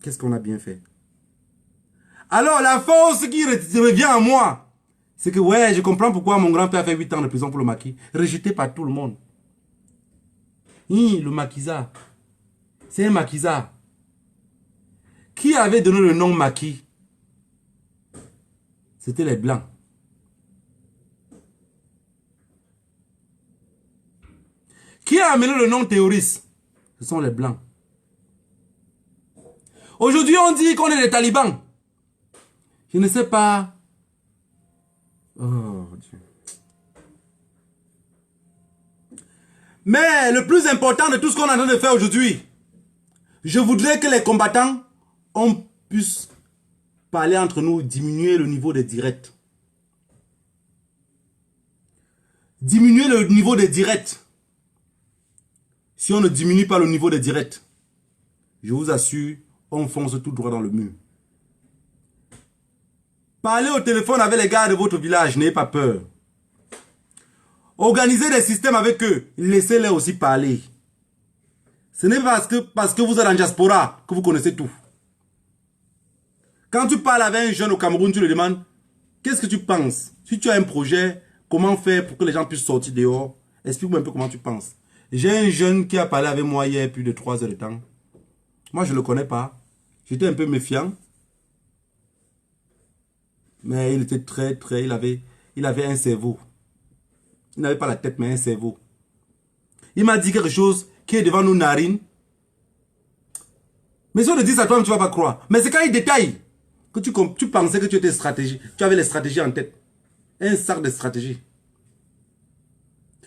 Qu'est-ce qu'on a bien fait? Alors, la force qui revient à moi, c'est que, ouais, je comprends pourquoi mon grand-père a fait 8 ans de prison pour le maquis. Rejeté par tout le monde. Le maquisard. C'est un maquisard. Qui avait donné le nom maquis? C'était les Blancs. Qui a amené le nom terroriste? Ce sont les Blancs. Aujourd'hui, on dit qu'on est des talibans. Je ne sais pas. Oh Dieu. Mais le plus important de tout ce qu'on est en train de faire aujourd'hui, je voudrais que les combattants, on puisse parler entre nous, diminuer le niveau des directs. Diminuer le niveau des directs. Si on ne diminue pas le niveau des directs, je vous assure, on fonce tout droit dans le mur. Parlez au téléphone avec les gars de votre village, n'ayez pas peur. Organisez des systèmes avec eux, laissez-les aussi parler. Ce n'est pas parce que vous êtes en diaspora que vous connaissez tout. Quand tu parles avec un jeune au Cameroun, tu lui demandes, qu'est-ce que tu penses? Si tu as un projet, comment faire pour que les gens puissent sortir dehors? Explique-moi un peu comment tu penses. J'ai un jeune qui a parlé avec moi hier plus de 3 heures de temps. Moi, je ne le connais pas. J'étais un peu méfiant. Mais il était il avait il avait un cerveau. Il n'avait pas la tête, mais un cerveau. Il m'a dit quelque chose qui est devant nos narines. Mais si on te dit ça, toi, tu ne vas pas croire. Mais c'est quand il détaille que tu pensais que tu étais stratégie. Tu avais les stratégies en tête. Un sac de stratégie.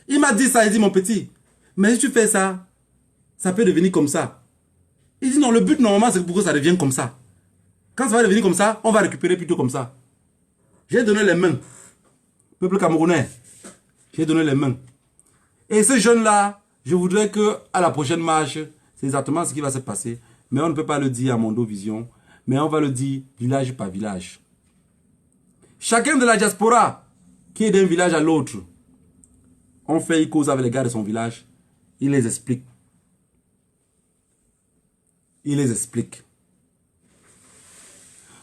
Il m'a dit ça, il dit, mon petit, mais si tu fais ça, ça peut devenir comme ça. Il dit, non, le but, normalement, c'est pour que ça devienne comme ça. Quand ça va devenir comme ça, on va récupérer plutôt comme ça. J'ai donné les mains. Peuple camerounais, j'ai donné les mains. Et ce jeune-là, je voudrais que à la prochaine marche, c'est exactement ce qui va se passer. Mais on ne peut pas le dire à Mondo Vision, mais on va le dire village par village. Chacun de la diaspora qui est d'un village à l'autre, on fait une cause avec les gars de son village, il les explique. Il les explique.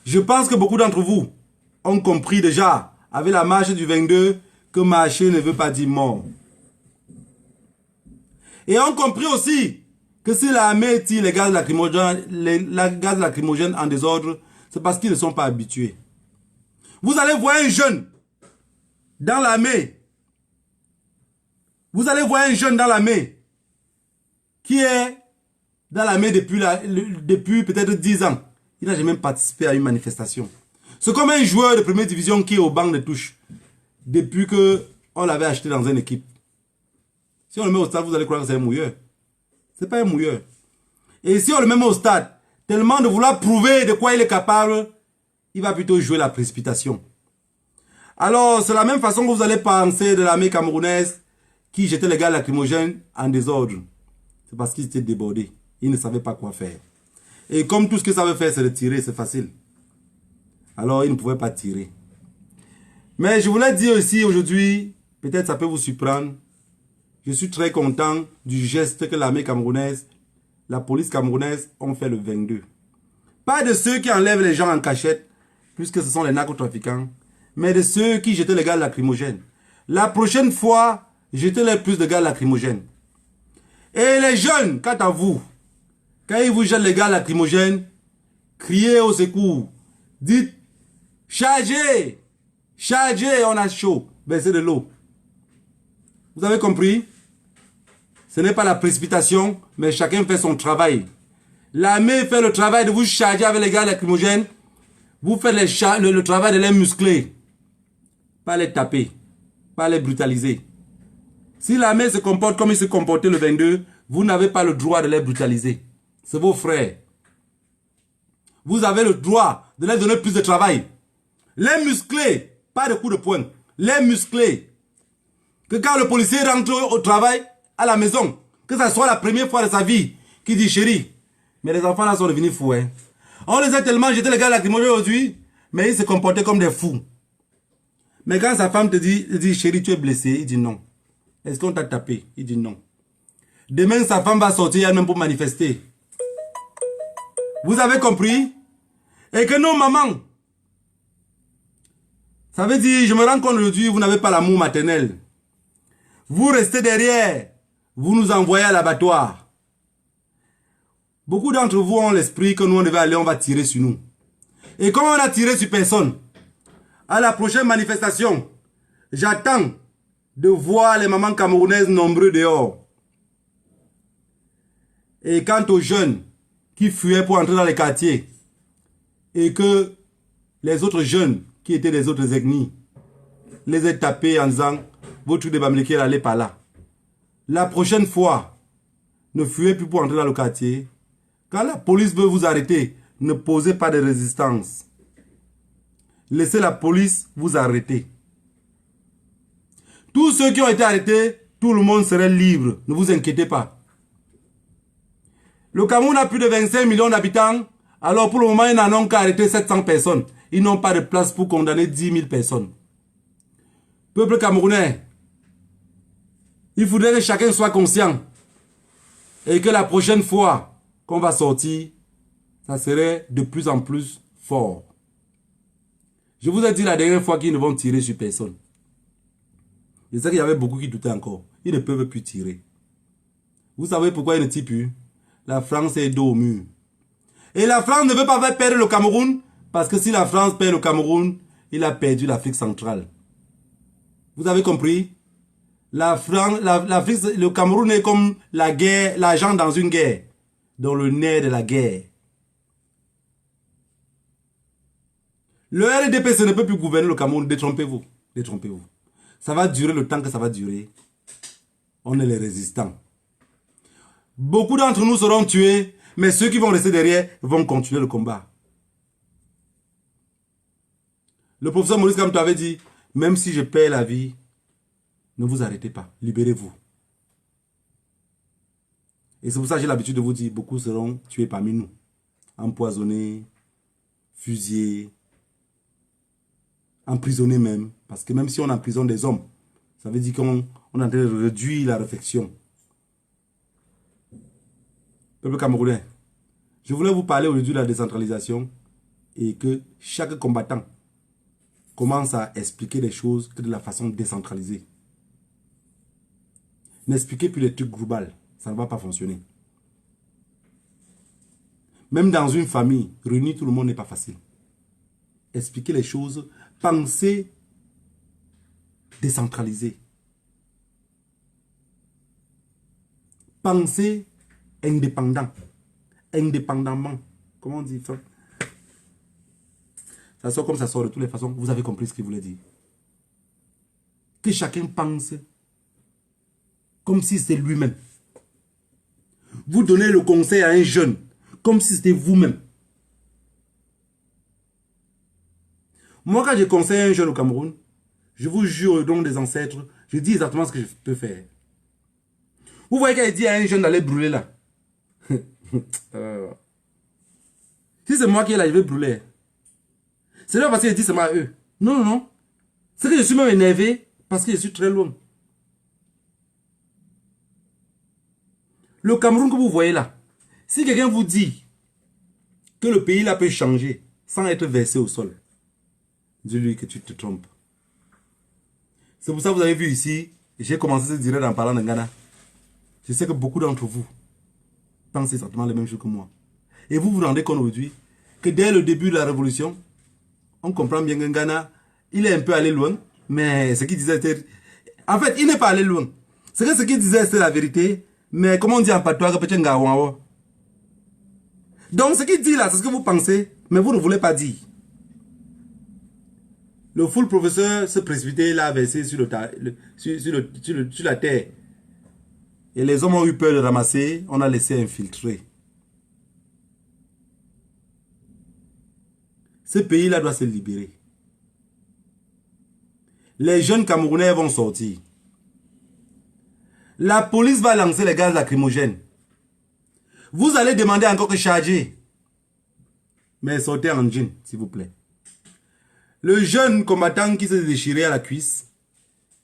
Je pense que beaucoup d'entre vous ont compris déjà, avec la marche du 22, que marcher ne veut pas dire mort. Et ont compris aussi que si l'armée tire les gaz lacrymogènes en désordre, c'est parce qu'ils ne sont pas habitués. Vous allez voir un jeune dans l'armée. Vous allez voir un jeune dans l'armée qui est dans l'armée depuis peut-être 10 ans. Il n'a jamais participé à une manifestation. C'est comme un joueur de première division qui est au banc de touche depuis qu'on l'avait acheté dans une équipe. Si on le met au stade, vous allez croire que c'est un mouilleur. Ce n'est pas un mouilleur. Et si on le met au stade, tellement de vouloir prouver de quoi il est capable, il va plutôt jouer la précipitation. Alors, c'est la même façon que vous allez penser de l'armée camerounaise qui jetait les gars lacrymogènes en désordre. C'est parce qu'ils étaient débordés. Ils ne savaient pas quoi faire. Et comme tout ce qu'ils savaient faire, c'est de tirer, c'est facile. Alors, ils ne pouvaient pas tirer. Mais je voulais dire aussi aujourd'hui, peut-être ça peut vous surprendre, je suis très content du geste que l'armée camerounaise, la police camerounaise ont fait le 22. Pas de ceux qui enlèvent les gens en cachette, puisque ce sont les narcotrafiquants, mais de ceux qui jetaient les gaz lacrymogènes. La prochaine fois, jetez-les plus de gaz lacrymogènes. Et les jeunes, quant à vous, quand ils vous jettent les gaz lacrymogènes, criez au secours. Dites, chargez, chargez, on a chaud, baissez de l'eau. Vous avez compris? Ce n'est pas la précipitation, mais chacun fait son travail. L'armée fait le travail de vous charger avec les gaz lacrymogènes. Vous faites le travail de les muscler. Pas les taper. Pas les brutaliser. Si l'armée se comporte comme il se comportait le 22, vous n'avez pas le droit de les brutaliser. C'est vos frères. Vous avez le droit de leur donner plus de travail. Les muscler. Pas de coups de poing. Les muscler. Que quand le policier rentre au travail, à la maison, que ça soit la première fois de sa vie, qu'il dit chérie. Mais les enfants là sont devenus fous. Hein. On les a tellement jetés les gars lacrymogènes aujourd'hui, mais ils se comportaient comme des fous. Mais quand sa femme te dit chérie, tu es blessé, il dit non. Est-ce qu'on t'a tapé? Il dit non. Demain, sa femme va sortir elle-même pour manifester. Vous avez compris? Et que nos mamans, ça veut dire, je me rends compte aujourd'hui, vous n'avez pas l'amour maternel. Vous restez derrière, vous nous envoyez à l'abattoir. Beaucoup d'entre vous ont l'esprit que nous on devait aller, on va tirer sur nous. Et comme on a tiré sur personne, à la prochaine manifestation, j'attends de voir les mamans camerounaises nombreux dehors. Et quant aux jeunes qui fuyaient pour entrer dans les quartiers, et que les autres jeunes qui étaient des autres ethnies les aient tapés en disant votre truc de Bamileke, allez par là. La prochaine fois, ne fuyez plus pour entrer dans le quartier. Quand la police veut vous arrêter, ne posez pas de résistance. Laissez la police vous arrêter. Tous ceux qui ont été arrêtés, tout le monde serait libre. Ne vous inquiétez pas. Le Cameroun a plus de 25 millions d'habitants. Alors pour le moment, ils n'en ont qu'à arrêter 700 personnes. Ils n'ont pas de place pour condamner 10 000 personnes. Peuple camerounais, il faudrait que chacun soit conscient. Et que la prochaine fois qu'on va sortir, ça serait de plus en plus fort. Je vous ai dit la dernière fois qu'ils ne vont tirer sur personne. Je sais qu'il y avait beaucoup qui doutaient encore. Ils ne peuvent plus tirer. Vous savez pourquoi ils ne tirent plus? La France est dos au mur. Et la France ne veut pas faire perdre le Cameroun, parce que si la France perd le Cameroun, il a perdu l'Afrique centrale. Vous avez compris? L'Afrique, le Cameroun est comme la guerre, l'agent dans une guerre, dans le nerf de la guerre. Le RDP, ce ne peut plus gouverner le Cameroun. Détrompez-vous. Détrompez-vous. Ça va durer le temps que ça va durer. On est les résistants. Beaucoup d'entre nous seront tués, mais ceux qui vont rester derrière vont continuer le combat. Le professeur Maurice Kamto avait dit, même si je perds la vie, ne vous arrêtez pas, libérez-vous. Et c'est pour ça que j'ai l'habitude de vous dire, beaucoup seront tués parmi nous. Empoisonnés, fusillés, emprisonnés même. Parce que même si on emprisonne des hommes, ça veut dire qu'on est en train de réduire la réflexion. Peuple camerounais, je voulais vous parler aujourd'hui de la décentralisation et que chaque combattant commence à expliquer les choses de la façon décentralisée. N'expliquez plus les trucs globaux, ça ne va pas fonctionner. Même dans une famille, réunir tout le monde n'est pas facile. Expliquer les choses, pensez décentralisé. Pensez indépendant. Indépendamment. Comment on dit ça? Ça sort comme ça sort de toutes les façons. Vous avez compris ce qu'il voulait dire. Que chacun pense comme si c'était lui-même. Vous donnez le conseil à un jeune comme si c'était vous-même. Moi, quand je conseille un jeune au Cameroun, je vous jure au nom des ancêtres, je dis exactement ce que je peux faire. Vous voyez qu'elle dit à un jeune d'aller brûler là. Si c'est moi qui est là, je vais brûler. C'est là parce qu'il dit seulement à eux. Non, non, non. C'est que je suis même énervé parce que je suis très loin. Le Cameroun que vous voyez là, si quelqu'un vous dit que le pays là peut changer sans être versé au sol, dis-lui que tu te trompes. C'est pour ça que vous avez vu ici, j'ai commencé ce direct en parlant de Ghana. Je sais que beaucoup d'entre vous pensent exactement les mêmes choses que moi. Et vous vous rendez compte aujourd'hui que dès le début de la révolution, on comprend bien que Ghana, il est un peu allé loin, mais ce qu'il disait c'était... En fait, il n'est pas allé loin. C'est que ce qu'il disait c'est la vérité, mais comment on dit en patois, donc ce qu'il dit là, c'est ce que vous pensez, mais vous ne voulez pas dire. Le full professeur se précipitait là, versé sur la terre. Et les hommes ont eu peur de ramasser, on a laissé infiltrer. Ce pays-là doit se libérer. Les jeunes Camerounais vont sortir. La police va lancer les gaz lacrymogènes. Vous allez demander encore que charger. Mais sortez en jean, s'il vous plaît. Le jeune combattant qui s'est déchiré à la cuisse,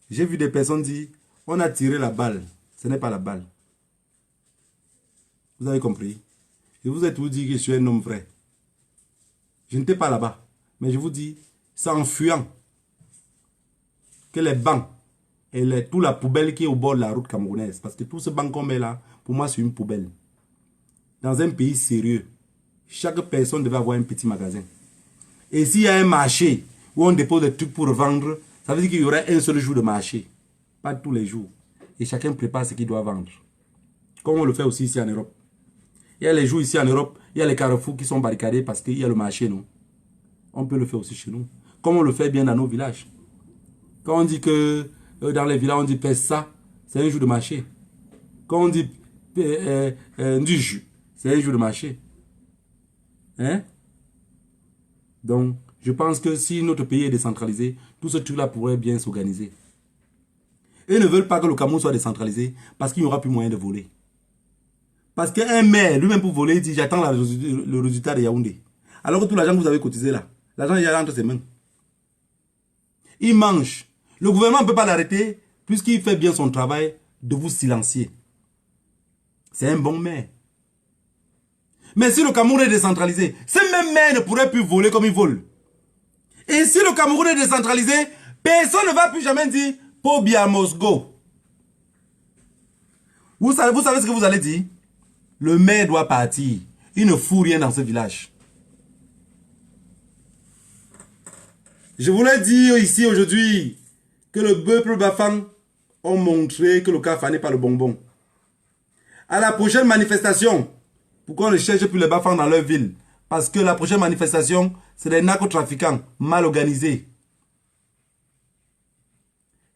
j'ai vu des personnes dire, on a tiré la balle. Ce n'est pas la balle. Vous avez compris? Je vous ai tout dit que je suis un homme vrai. Je n'étais pas là-bas. Mais je vous dis, c'est en fuyant que les bancs et toute la poubelle qui est au bord de la route camerounaise, parce que tout ce banc qu'on met là, pour moi c'est une poubelle. Dans un pays sérieux, chaque personne devait avoir un petit magasin. Et s'il y a un marché où on dépose des trucs pour revendre, ça veut dire qu'il y aurait un seul jour de marché. Pas tous les jours. Et chacun prépare ce qu'il doit vendre. Comme on le fait aussi ici en Europe. Il y a les jours ici en Europe, il y a les carrefours qui sont barricadés parce qu'il y a le marché, non? On peut le faire aussi chez nous. Comme on le fait bien dans nos villages. Quand on dit que dans les villages, on dit pèse ça, c'est un jour de marché. Quand on dit du jus, c'est un jour de marché. Hein? Donc, je pense que si notre pays est décentralisé, tout ce truc-là pourrait bien s'organiser. Ils ne veulent pas que le Cameroun soit décentralisé parce qu'il n'y aura plus moyen de voler. Parce qu'un maire, lui-même pour voler, il dit j'attends le résultat de Yaoundé. Alors que tout l'argent que vous avez cotisé là, l'argent est entre ses mains. Il mange. Le gouvernement ne peut pas l'arrêter puisqu'il fait bien son travail de vous silencier. C'est un bon maire. Mais si le Cameroun est décentralisé, ce même maire ne pourrait plus voler comme il vole. Et si le Cameroun est décentralisé, personne ne va plus jamais dire Pobia Mosgo. Vous savez ce que vous allez dire? Le maire doit partir. Il ne fout rien dans ce village. Je voulais dire ici aujourd'hui que que le peuple Bafang ont montré que le CAFA n'est pas le bonbon. À la prochaine manifestation, pourquoi on ne cherche plus les Bafang dans leur ville? Parce que la prochaine manifestation, c'est des narcotrafiquants mal organisés.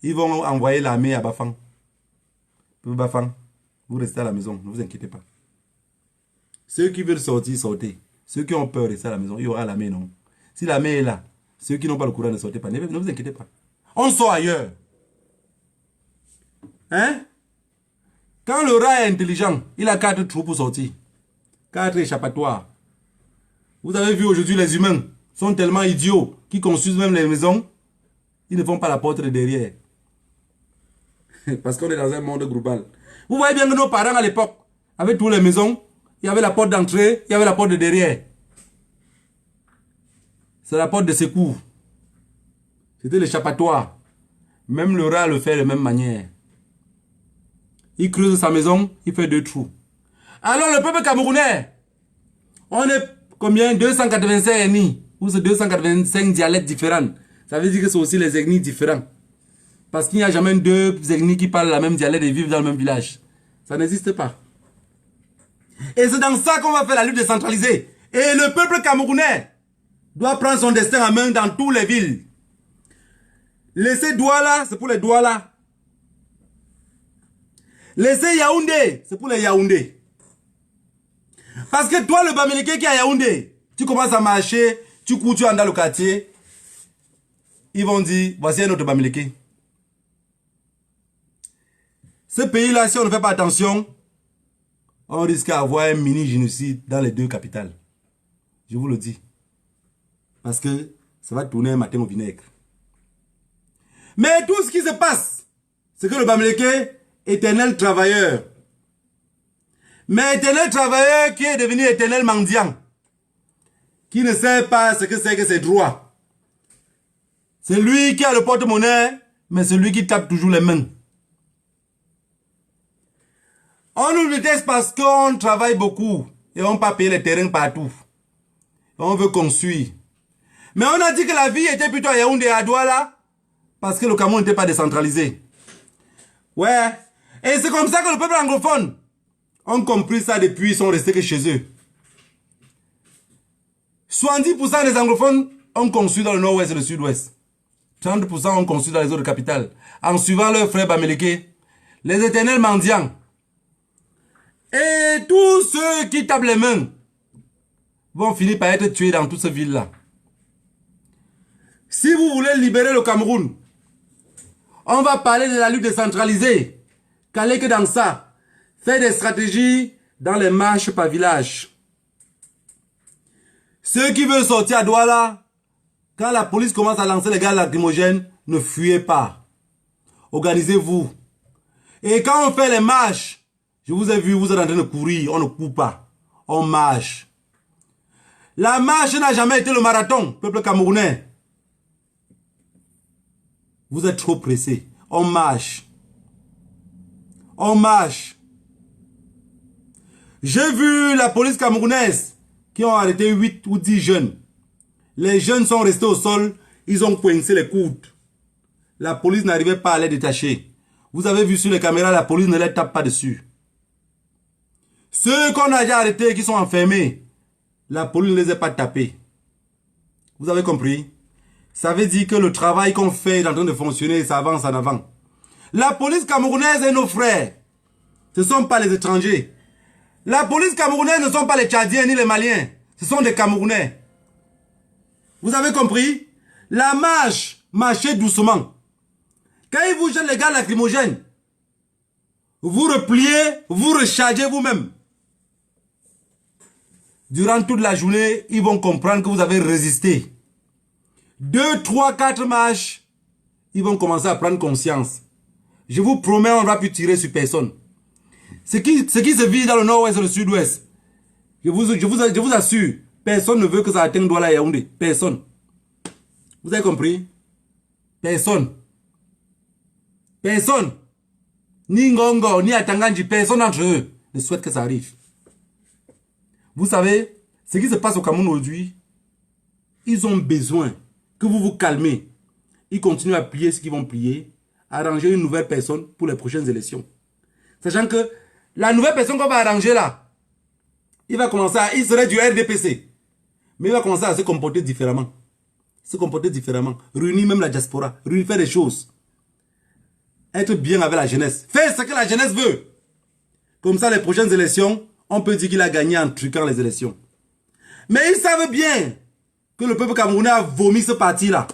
Ils vont envoyer l'armée à Bafang. Bafang, vous restez à la maison, ne vous inquiétez pas. Ceux qui veulent sortir, sortez. Ceux qui ont peur, restez à la maison. Il y aura l'armée, non? Si l'armée est là, ceux qui n'ont pas le courage ne sortez pas. Ne vous inquiétez pas. On sort ailleurs. Hein? Quand le rat est intelligent, il a 4 trous pour sortir. 4 échappatoires. Vous avez vu aujourd'hui, les humains sont tellement idiots qu'ils construisent même les maisons. Ils ne font pas la porte de derrière. Parce qu'on est dans un monde global. Vous voyez bien que nos parents à l'époque, avec toutes les maisons, il y avait la porte d'entrée, il y avait la porte de derrière. C'est la porte de secours. C'était l'échappatoire. Même le rat le fait de la même manière. Il creuse sa maison, il fait 2 trous. Alors le peuple camerounais, on est combien? 285 ethnies. Ou c'est 285 dialectes différents. Ça veut dire que c'est aussi les ethnies différents. Parce qu'il n'y a jamais 2 ethnies qui parlent la même dialecte et vivent dans le même village. Ça n'existe pas. Et c'est dans ça qu'on va faire la lutte décentralisée. Et le peuple camerounais doit prendre son destin en main dans toutes les villes. Laissez Douala, c'est pour les Douala. Laissez Yaoundé, c'est pour les Yaoundé. Parce que toi, le Bamileke qui est à Yaoundé, tu commences à marcher, tu cours, tu entres dans le quartier. Ils vont dire, voici un autre Bamileke. Ce pays-là, si on ne fait pas attention, on risque d'avoir un mini-génocide dans les 2 capitales. Je vous le dis. Parce que ça va tourner un matin au vinaigre. Mais tout ce qui se passe, c'est que le Bamileke, éternel travailleur. Mais éternel travailleur qui est devenu éternel mendiant. Qui ne sait pas ce que c'est que ses droits. C'est lui qui a le porte-monnaie, mais c'est lui qui tape toujours les mains. On nous déteste parce qu'on travaille beaucoup et on ne peut pas payer les terrains partout. On veut construire. Mais on a dit que la vie était plutôt à Yaoundé et à Douala parce que le Cameroun n'était pas décentralisé. Ouais. Et c'est comme ça que le peuple anglophone ont compris ça depuis, ils sont restés que chez eux. 70% des anglophones ont construit dans le nord-ouest et le sud-ouest. 30% ont construit dans les autres capitales. En suivant leurs frères Bamileke, les éternels mendiants. Et tous ceux qui tapent les mains vont finir par être tués dans toutes ces villes-là. Si vous voulez libérer le Cameroun, on va parler de la lutte décentralisée. Qu'allez que dans ça, faire des stratégies dans les marches par village. Ceux qui veulent sortir à Douala, quand la police commence à lancer les gaz lacrymogènes, ne fuyez pas. Organisez-vous. Et quand on fait les marches, je vous ai vu, vous êtes en train de courir, on ne court pas. On marche. La marche n'a jamais été le marathon, peuple camerounais. Vous êtes trop pressés. On marche. On marche. J'ai vu la police camerounaise qui ont arrêté 8 ou 10 jeunes. Les jeunes sont restés au sol, ils ont coincé les coudes. La police n'arrivait pas à les détacher. Vous avez vu sur les caméras, la police ne les tape pas dessus. Ceux qu'on a déjà arrêtés, qui sont enfermés, la police ne les a pas tapés. Vous avez compris? Ça veut dire que le travail qu'on fait est en train de fonctionner, ça avance en avant. La police camerounaise est nos frères. Ce ne sont pas les étrangers. La police camerounaise ne sont pas les Tchadiens ni les Maliens. Ce sont des Camerounais. Vous avez compris? La marche, marchez doucement. Quand ils vous jettent les gaz lacrymogènes, vous repliez, vous rechargez vous-même. Durant toute la journée, ils vont comprendre que vous avez résisté. 2, 3, 4 marches, ils vont commencer à prendre conscience. Je vous promets, on ne va plus tirer sur personne. Ce qui se vit dans le nord-ouest et le sud-ouest, je vous assure, personne ne veut que ça atteigne Douala et Yaoundé. Personne. Vous avez compris? Personne. Personne. Ni Ngongo, ni Atanganji, personne d'entre eux ne souhaite que ça arrive. Vous savez, ce qui se passe au Cameroun aujourd'hui, ils ont besoin que vous vous calmez ils continuent à plier ce qu'ils vont plier, arranger une nouvelle personne pour les prochaines élections. Sachant que la nouvelle personne qu'on va arranger là, il serait du RDPC. Mais il va commencer à se comporter différemment. Réunir même la diaspora. Faire des choses. Être bien avec la jeunesse. Faire ce que la jeunesse veut. Comme ça, les prochaines élections, on peut dire qu'il a gagné en truquant les élections. Mais ils savent bien que le peuple camerounais a vomi ce parti-là.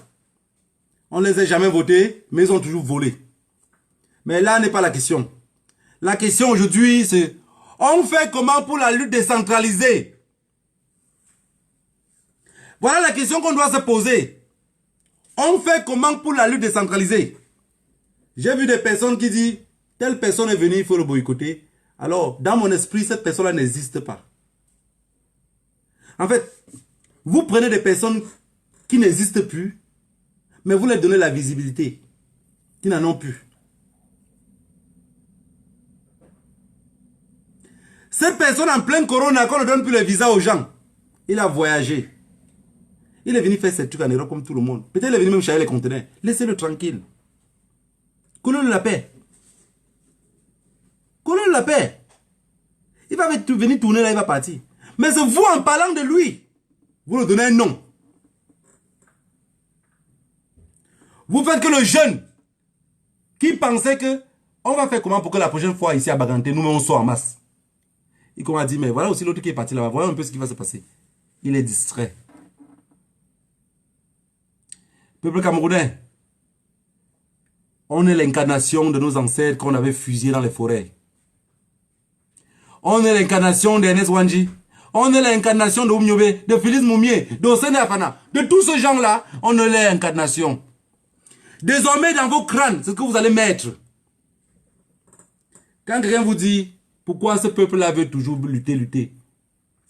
On ne les a jamais votés, mais ils ont toujours volé. Mais là n'est pas la question. La question aujourd'hui, c'est on fait comment pour la lutte décentralisée? Voilà la question qu'on doit se poser. On fait comment pour la lutte décentralisée? J'ai vu des personnes qui disent, telle personne est venue, il faut le boycotter. Alors, dans mon esprit, cette personne-là n'existe pas. En fait, vous prenez des personnes qui n'existent plus, mais vous leur donnez la visibilité, qui n'en ont plus. Cette personne en plein corona, qu'on ne donne plus le visa aux gens, il a voyagé. Il est venu faire ses trucs en Europe comme tout le monde. Peut-être il est venu même charger les conteneurs. Laissez-le tranquille. Coulez-le la paix. Coulez-le la paix. Il va venir tourner là, il va partir. Mais c'est vous, en parlant de lui, vous lui donnez un nom. Vous faites que le jeune qui pensait que on va faire comment pour que la prochaine fois ici à Baganté, nous on soit en masse. Il commence à dire, mais voilà aussi l'autre qui est parti là-bas. Voyons un peu ce qui va se passer. Il est distrait. Peuple camerounais, on est l'incarnation de nos ancêtres qu'on avait fusillés dans les forêts. On est l'incarnation d'Ernest Wanji. On est l'incarnation de Oumiobe, de Félix Moumier, de Osene Afana. De tous ces gens-là, on est l'incarnation. Désormais, dans vos crânes, c'est ce que vous allez mettre. Quand quelqu'un vous dit, pourquoi ce peuple-là veut toujours lutter,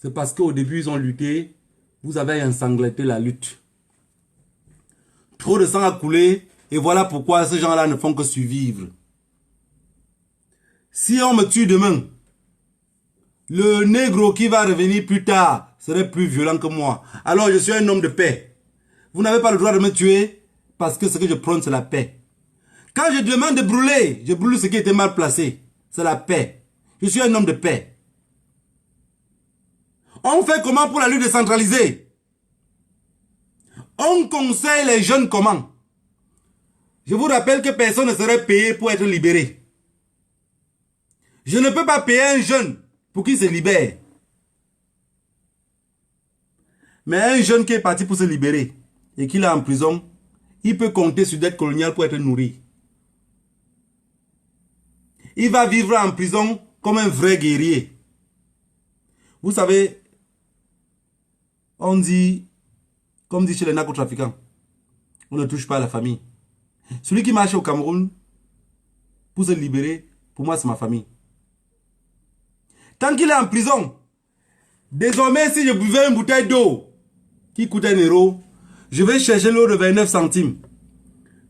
c'est parce qu'au début, ils ont lutté, vous avez ensanglanté la lutte. Trop de sang a coulé, et voilà pourquoi ces gens-là ne font que survivre. Si on me tue demain, le négro qui va revenir plus tard serait plus violent que moi. Alors je suis un homme de paix. Vous n'avez pas le droit de me tuer parce que ce que je prône, c'est la paix. Quand je demande de brûler, je brûle ce qui était mal placé. C'est la paix. Je suis un homme de paix. On fait comment pour la lutte décentralisée? On conseille les jeunes comment? Je vous rappelle que personne ne serait payé pour être libéré. Je ne peux pas payer un jeune pour qu'il se libère. Mais un jeune qui est parti pour se libérer et qui est en prison, il peut compter sur dette coloniale pour être nourri. Il va vivre en prison comme un vrai guerrier. Vous savez, on dit, comme dit chez les narcotrafiquants, on ne touche pas à la famille. Celui qui marche au Cameroun pour se libérer, pour moi c'est ma famille. Tant qu'il est en prison, désormais si je buvais une bouteille d'eau qui coûte 1 euro, je vais chercher l'eau de 29 centimes.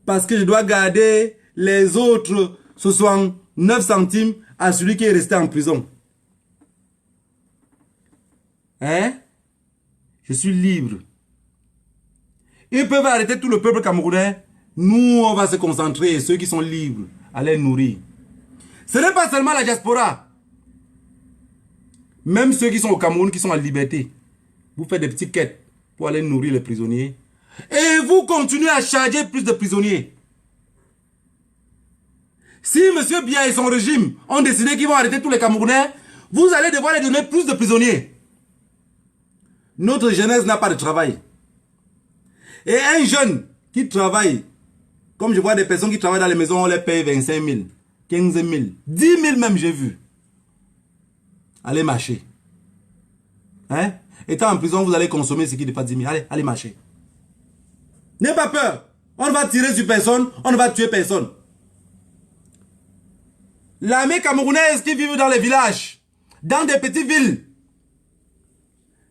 Parce que je dois garder les autres 69 centimes à celui qui est resté en prison. Hein? Je suis libre. Ils peuvent arrêter tout le peuple camerounais. Nous, on va se concentrer, ceux qui sont libres, à les nourrir. Ce n'est pas seulement la diaspora. Même ceux qui sont au Cameroun, qui sont en liberté. Vous faites des petites quêtes pour aller nourrir les prisonniers. Et vous continuez à charger plus de prisonniers. Si M. Biya et son régime ont décidé qu'ils vont arrêter tous les Camerounais, vous allez devoir les donner plus de prisonniers. Notre jeunesse n'a pas de travail. Et un jeune qui travaille, comme je vois des personnes qui travaillent dans les maisons, on les paye 25 000, 15 000, 10 000 même j'ai vu. Allez marcher. Hein? Étant en prison, vous allez consommer ce qui dépasse 10 000. Allez, allez marcher. N'ayez pas peur. On ne va tirer sur personne, on ne va tuer personne. L'armée camerounaise qui vit dans les villages, dans des petites villes,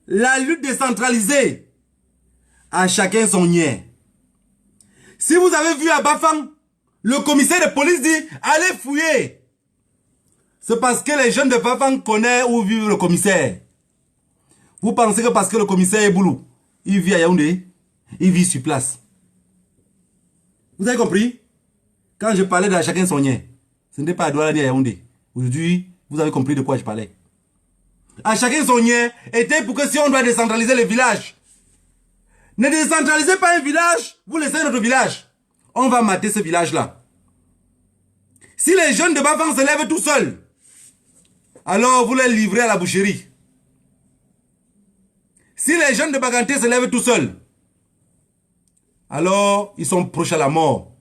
la lutte décentralisée, à chacun son niais. Si vous avez vu à Bafang, le commissaire de police dit, allez fouiller. C'est parce que les jeunes de Bafang connaissent où vit le commissaire. Vous pensez que parce que le commissaire est boulou, il vit à Yaoundé, il vit sur place. Vous avez compris? Quand je parlais de chacun son lien, ce n'était pas à Douala ni à Yaoundé. Aujourd'hui, vous avez compris de quoi je parlais. À chacun son lien était pour que si on doit décentraliser les villages, ne décentralisez pas un village, vous laissez notre village. On va mater ce village-là. Si les jeunes de Bafang se lèvent tout seuls, alors vous les livrez à la boucherie. Si les jeunes de Baganté se lèvent tout seuls, alors ils sont proches à la mort.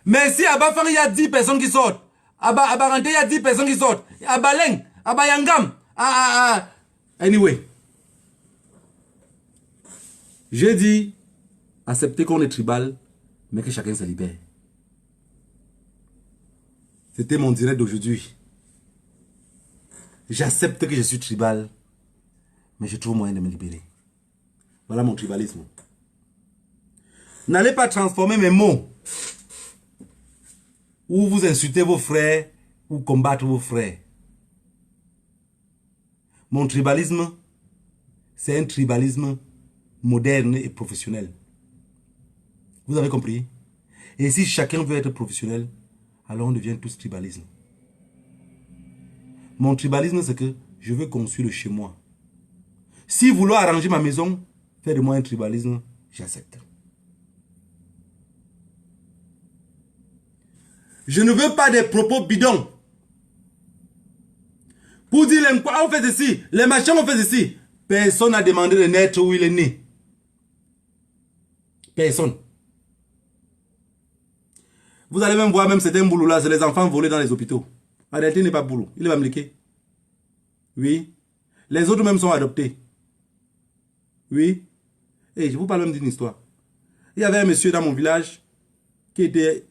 Mais si à Bafang il y a 10 personnes qui sortent, à Baganté il y a 10 personnes qui sortent, à Baleng, à Bayangam, Anyway. J'ai dit, acceptez qu'on est tribal, mais que chacun se libère. C'était mon direct d'aujourd'hui. J'accepte que je suis tribal, mais je trouve moyen de me libérer. Voilà mon tribalisme. N'allez pas transformer mes mots ou vous insulter vos frères ou combattre vos frères. Mon tribalisme, c'est un tribalisme moderne et professionnel. Vous avez compris? Et si chacun veut être professionnel, alors on devient tous tribalisme. Mon tribalisme, c'est que je veux construire chez moi. Si vouloir arranger ma maison, faire de moi un tribalisme, j'accepte. Je ne veux pas des propos bidons. Pour dire les on fait ceci, les machins on fait ceci. Personne n'a demandé de naître où il est né. Personne. Vous allez même voir, même certains boulots là, c'est les enfants volés dans les hôpitaux. En réalité, il n'est pas boulot. Il est mamliqué. Oui. Les autres même sont adoptés. Oui. Et je vous parle même d'une histoire. Il y avait un monsieur dans mon village qui était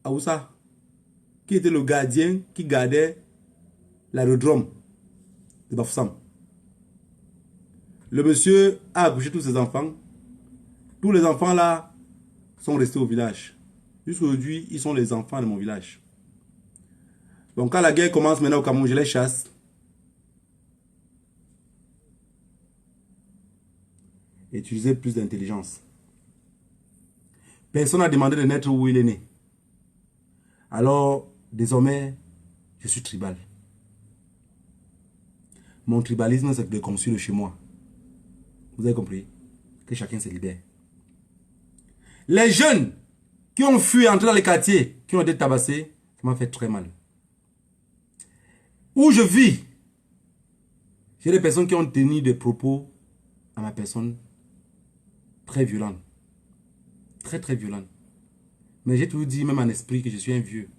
à Oussa, qui était le gardien qui gardait l'aérodrome de Bafoussam. Le monsieur a accouché tous ses enfants. Tous les enfants là sont restés au village. Jusqu'aujourd'hui, ils sont les enfants de mon village. Donc quand la guerre commence maintenant au Cameroun, je les chasse. Et utiliser plus d'intelligence. Personne n'a demandé de naître où il est né. Alors, désormais, je suis tribal. Mon tribalisme, c'est de construire chez moi. Vous avez compris? Que chacun se libère. Les jeunes qui ont fui entrer dans les quartiers, qui ont été tabassés, ça m'a fait très mal. Où je vis, j'ai des personnes qui ont tenu des propos à ma personne très violents. Très très violents. Mais j'ai toujours dit, même en esprit, que je suis un vieux.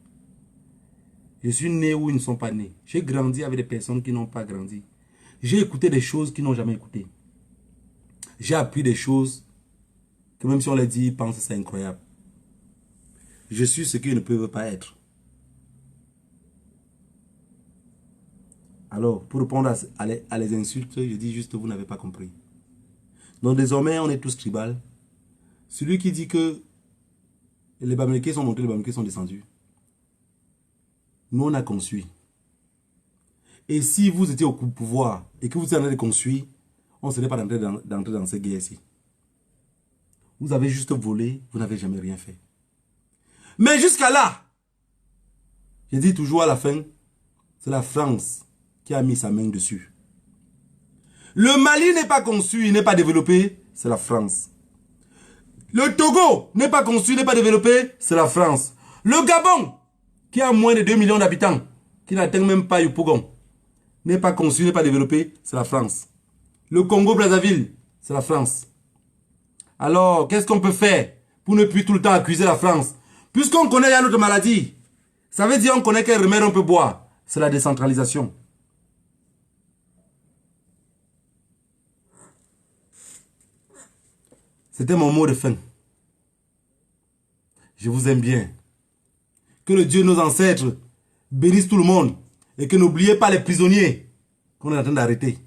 Je suis né où ils ne sont pas nés. J'ai grandi avec des personnes qui n'ont pas grandi. J'ai écouté des choses qu'ils n'ont jamais écoutées. J'ai appris des choses que même si on les dit, ils pensent que c'est incroyable. Je suis ce qu'ils ne peuvent pas être. Alors, pour répondre à les insultes, je dis juste, vous n'avez pas compris. Donc désormais, on est tous tribal. Celui qui dit que les Bamileke sont montés, les Bamileke sont descendus. Nous, on a construit. Et si vous étiez au pouvoir et que vous êtes en train de construire, on ne serait pas d'entrer dans cette guerre-ci. Vous avez juste volé, vous n'avez jamais rien fait. Mais jusqu'à là, je dis toujours à la fin, c'est la France qui a mis sa main dessus. Le Mali n'est pas construit, n'est pas développé, c'est la France. Le Togo n'est pas construit, n'est pas développé, c'est la France. Le Gabon, qui a moins de 2 millions d'habitants, qui n'atteint même pas Yopougon, n'est pas construit, n'est pas développé, c'est la France. Le Congo-Brazzaville, c'est la France. Alors, qu'est-ce qu'on peut faire pour ne plus tout le temps accuser la France? Puisqu'on connaît ya notre maladie, ça veut dire qu'on connaît quel remède on peut boire. C'est la décentralisation. C'était mon mot de fin. Je vous aime bien. Que le Dieu de nos ancêtres bénisse tout le monde. Et que n'oubliez pas les prisonniers qu'on est en train d'arrêter.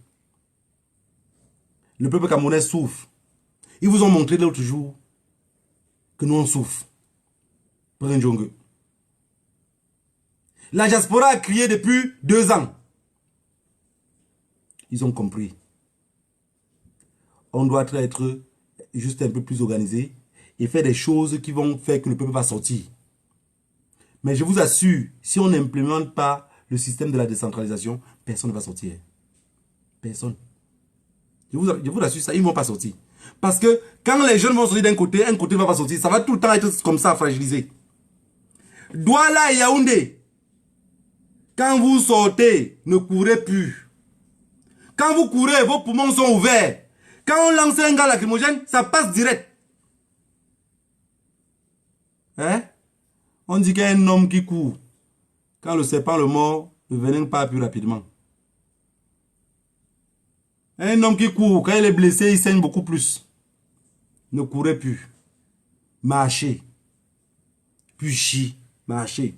Le peuple camerounais souffre. Ils vous ont montré l'autre jour que nous on souffre. La diaspora a crié depuis 2 ans. Ils ont compris. On doit être juste un peu plus organisé. et faire des choses qui vont faire que le peuple va sortir. Mais je vous assure, si on n'implémente pas le système de la décentralisation, personne ne va sortir. Personne. Je vous assure ça, ils ne vont pas sortir. Parce que quand les jeunes vont sortir d'un côté, un côté ne va pas sortir. Ça va tout le temps être comme ça, fragilisé. Douala et Yaoundé, quand vous sortez, ne courez plus. Quand vous courez, vos poumons sont ouverts. Quand on lance un gars lacrymogène, ça passe direct. Hein? On dit qu'il y a un homme qui court. Quand le serpent le mord, le venin part plus rapidement. Un homme qui court, quand il est blessé, il saigne beaucoup plus. Ne courez plus. Marchez. Puis chie. Marchez.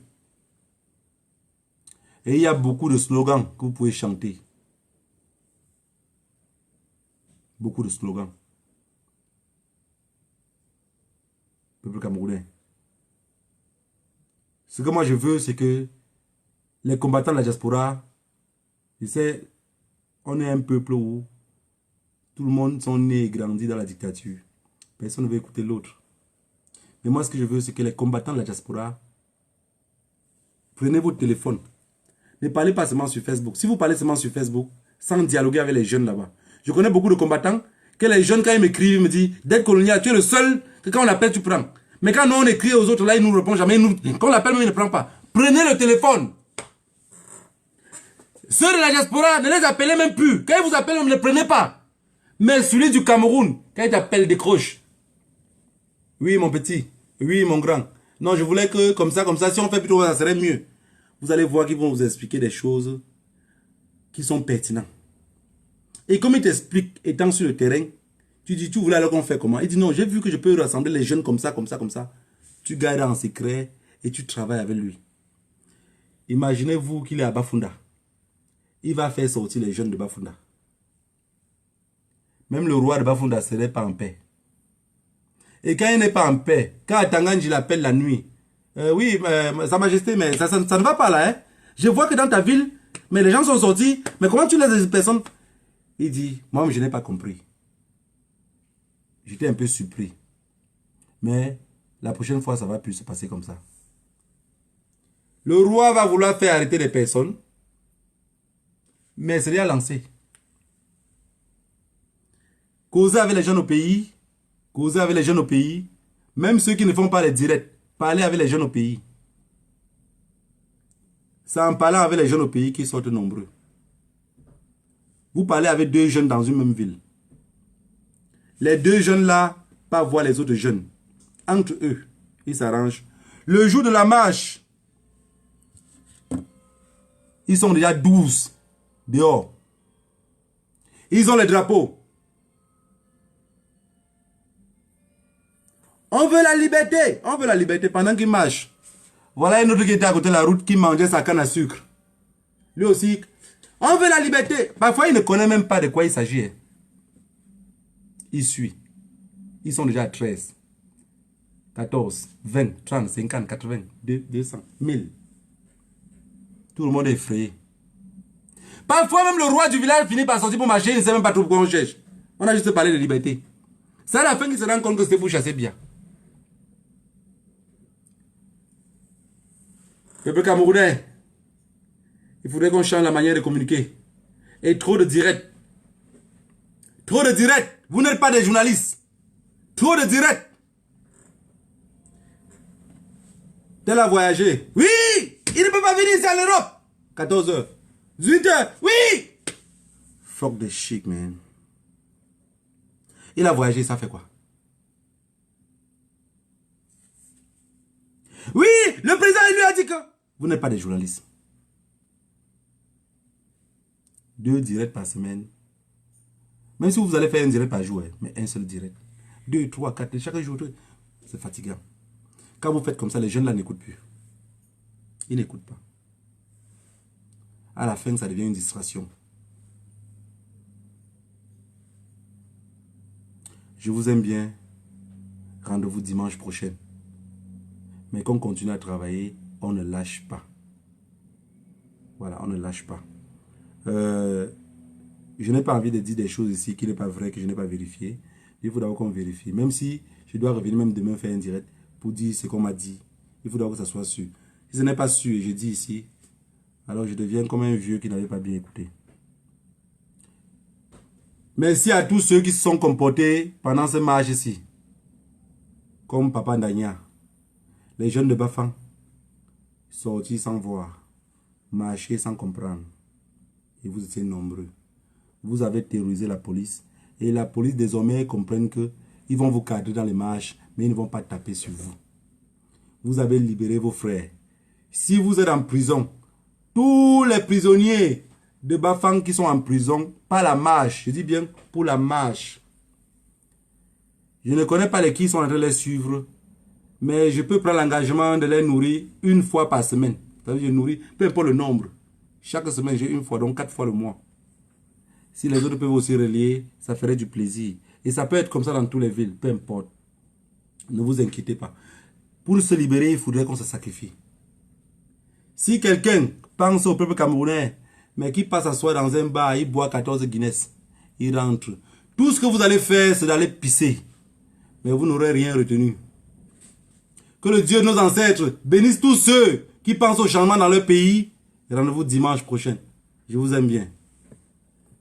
Et il y a beaucoup de slogans que vous pouvez chanter. Beaucoup de slogans. Peuple camerounais. Ce que moi je veux, c'est que les combattants de la diaspora, je sais, on est un peuple où tout le monde sont nés et grandis dans la dictature. Personne ne veut écouter l'autre. Mais moi, ce que je veux, c'est que les combattants de la diaspora, prenez votre téléphone. Ne parlez pas seulement sur Facebook. Si vous parlez seulement sur Facebook, sans dialoguer avec les jeunes là-bas. Je connais beaucoup de combattants, que les jeunes, quand ils m'écrivent, ils me disent, d'être colonial, tu es le seul que quand on appelle, tu prends. Mais quand nous, on écrit aux autres, là, ils ne nous répondent jamais. Quand on l'appelle, même, ils ne prennent pas. Prenez le téléphone. Ceux de la diaspora, ne les appelez même plus. Quand ils vous appellent, ne les prenez pas. Mais celui du Cameroun, quand il t'appelle, décroche. Oui, mon petit. Oui, mon grand. Non, je voulais que, comme ça, si on fait plutôt, ça serait mieux. Vous allez voir qu'ils vont vous expliquer des choses qui sont pertinentes. Et comme il t'explique, étant sur le terrain, tu dis, tu voulais alors qu'on fait comment? Il dit, non, j'ai vu que je peux rassembler les jeunes comme ça, comme ça, comme ça. Tu gardes en secret et tu travailles avec lui. Imaginez-vous qu'il est à Bafunda. Il va faire sortir les jeunes de Bafunda. Même le roi de Bafunda ne serait pas en paix. Et quand il n'est pas en paix, quand Atanganji l'appelle la nuit, oui, Sa Majesté, mais ça ne va pas là. Hein? Je vois que dans ta ville, mais les gens sont sortis. Mais comment tu laisses les personnes? Il dit, moi je n'ai pas compris. J'étais un peu surpris. Mais la prochaine fois, ça ne va plus se passer comme ça. Le roi va vouloir faire arrêter les personnes. Mais c'est déjà lancé. Causer avec les jeunes au pays. Causer avec les jeunes au pays. Même ceux qui ne font pas les directs. Parler avec les jeunes au pays. C'est en parlant avec les jeunes au pays qu'ils sortent nombreux. Vous parlez avec deux jeunes dans une même ville. Les deux jeunes là, pas voir les autres jeunes. Entre eux, ils s'arrangent. Le jour de la marche, ils sont déjà 12 dehors. Ils ont les drapeaux. On veut la liberté. On veut la liberté pendant qu'ils marchent. Voilà un autre qui était à côté de la route qui mangeait sa canne à sucre. Lui aussi. On veut la liberté. Parfois, il ne connaît même pas de quoi il s'agit. Il suit. Ils sont déjà à 13, 14, 20, 30, 50, 80, 200, 1000. Tout le monde est effrayé. Parfois, même le roi du village finit par sortir pour marcher. Il ne sait même pas trop pourquoi on cherche. On a juste parlé de liberté. C'est à la fin qu'il se rend compte que c'était pour chasser bien. Peuple camerounais, il faudrait qu'on change la manière de communiquer. Et trop de directs. Trop de directs. Vous n'êtes pas des journalistes. Trop de directs. Tel a voyagé. Oui, il ne peut pas venir ici en Europe. 14h. 18h. Oui. Fuck the shit, man. Il a voyagé, ça fait quoi? Oui, le président, il lui a dit que... Vous n'êtes pas des journalistes. 2 directs par semaine. Même si vous allez faire un direct par jour, mais un seul direct. 2, 3, 4, chaque jour, c'est fatigant. Quand vous faites comme ça, les jeunes là n'écoutent plus. Ils n'écoutent pas. À la fin, ça devient une distraction. Je vous aime bien. Rendez-vous dimanche prochain. Mais qu'on continue à travailler, on ne lâche pas. Voilà, on ne lâche pas. Je n'ai pas envie de dire des choses ici qui n'est pas vrai, que je n'ai pas vérifié. Il faut d'abord qu'on vérifie. Même si Je dois revenir même demain faire un direct pour dire ce qu'on m'a dit. Il faudra que ça soit sûr. Si ce n'est pas sûr et je dis ici, alors je deviens comme un vieux qui n'avait pas bien écouté. Merci à tous ceux qui se sont comportés pendant ce marche-ci. Comme Papa Ndania. Les jeunes de Bafang. Sortis sans voir. Marcher sans comprendre. Et vous étiez nombreux. Vous avez terrorisé la police. Et la police désormais comprenne que ils vont vous cadrer dans les marches, mais ils ne vont pas taper sur vous. Vous avez libéré vos frères. Si vous êtes en prison, tous les prisonniers de Bafang qui sont en prison, pas la marche, je dis bien pour la marche. Je ne connais pas les qui sont en train de les suivre, mais je peux prendre l'engagement de les nourrir une fois par semaine. C'est-à-dire je nourris, peu importe le nombre. Chaque semaine, j'ai une fois, donc 4 fois le mois. Si les autres peuvent aussi relier, ça ferait du plaisir. Et ça peut être comme ça dans toutes les villes, peu importe. Ne vous inquiétez pas. Pour se libérer, il faudrait qu'on se sacrifie. Si quelqu'un pense au peuple camerounais, mais qui passe à soi dans un bar, il boit 14 Guinness, il rentre. Tout ce que vous allez faire, c'est d'aller pisser. Mais vous n'aurez rien retenu. Que le Dieu de nos ancêtres bénisse tous ceux qui pensent au changement dans leur pays. Et rendez-vous dimanche prochain. Je vous aime bien.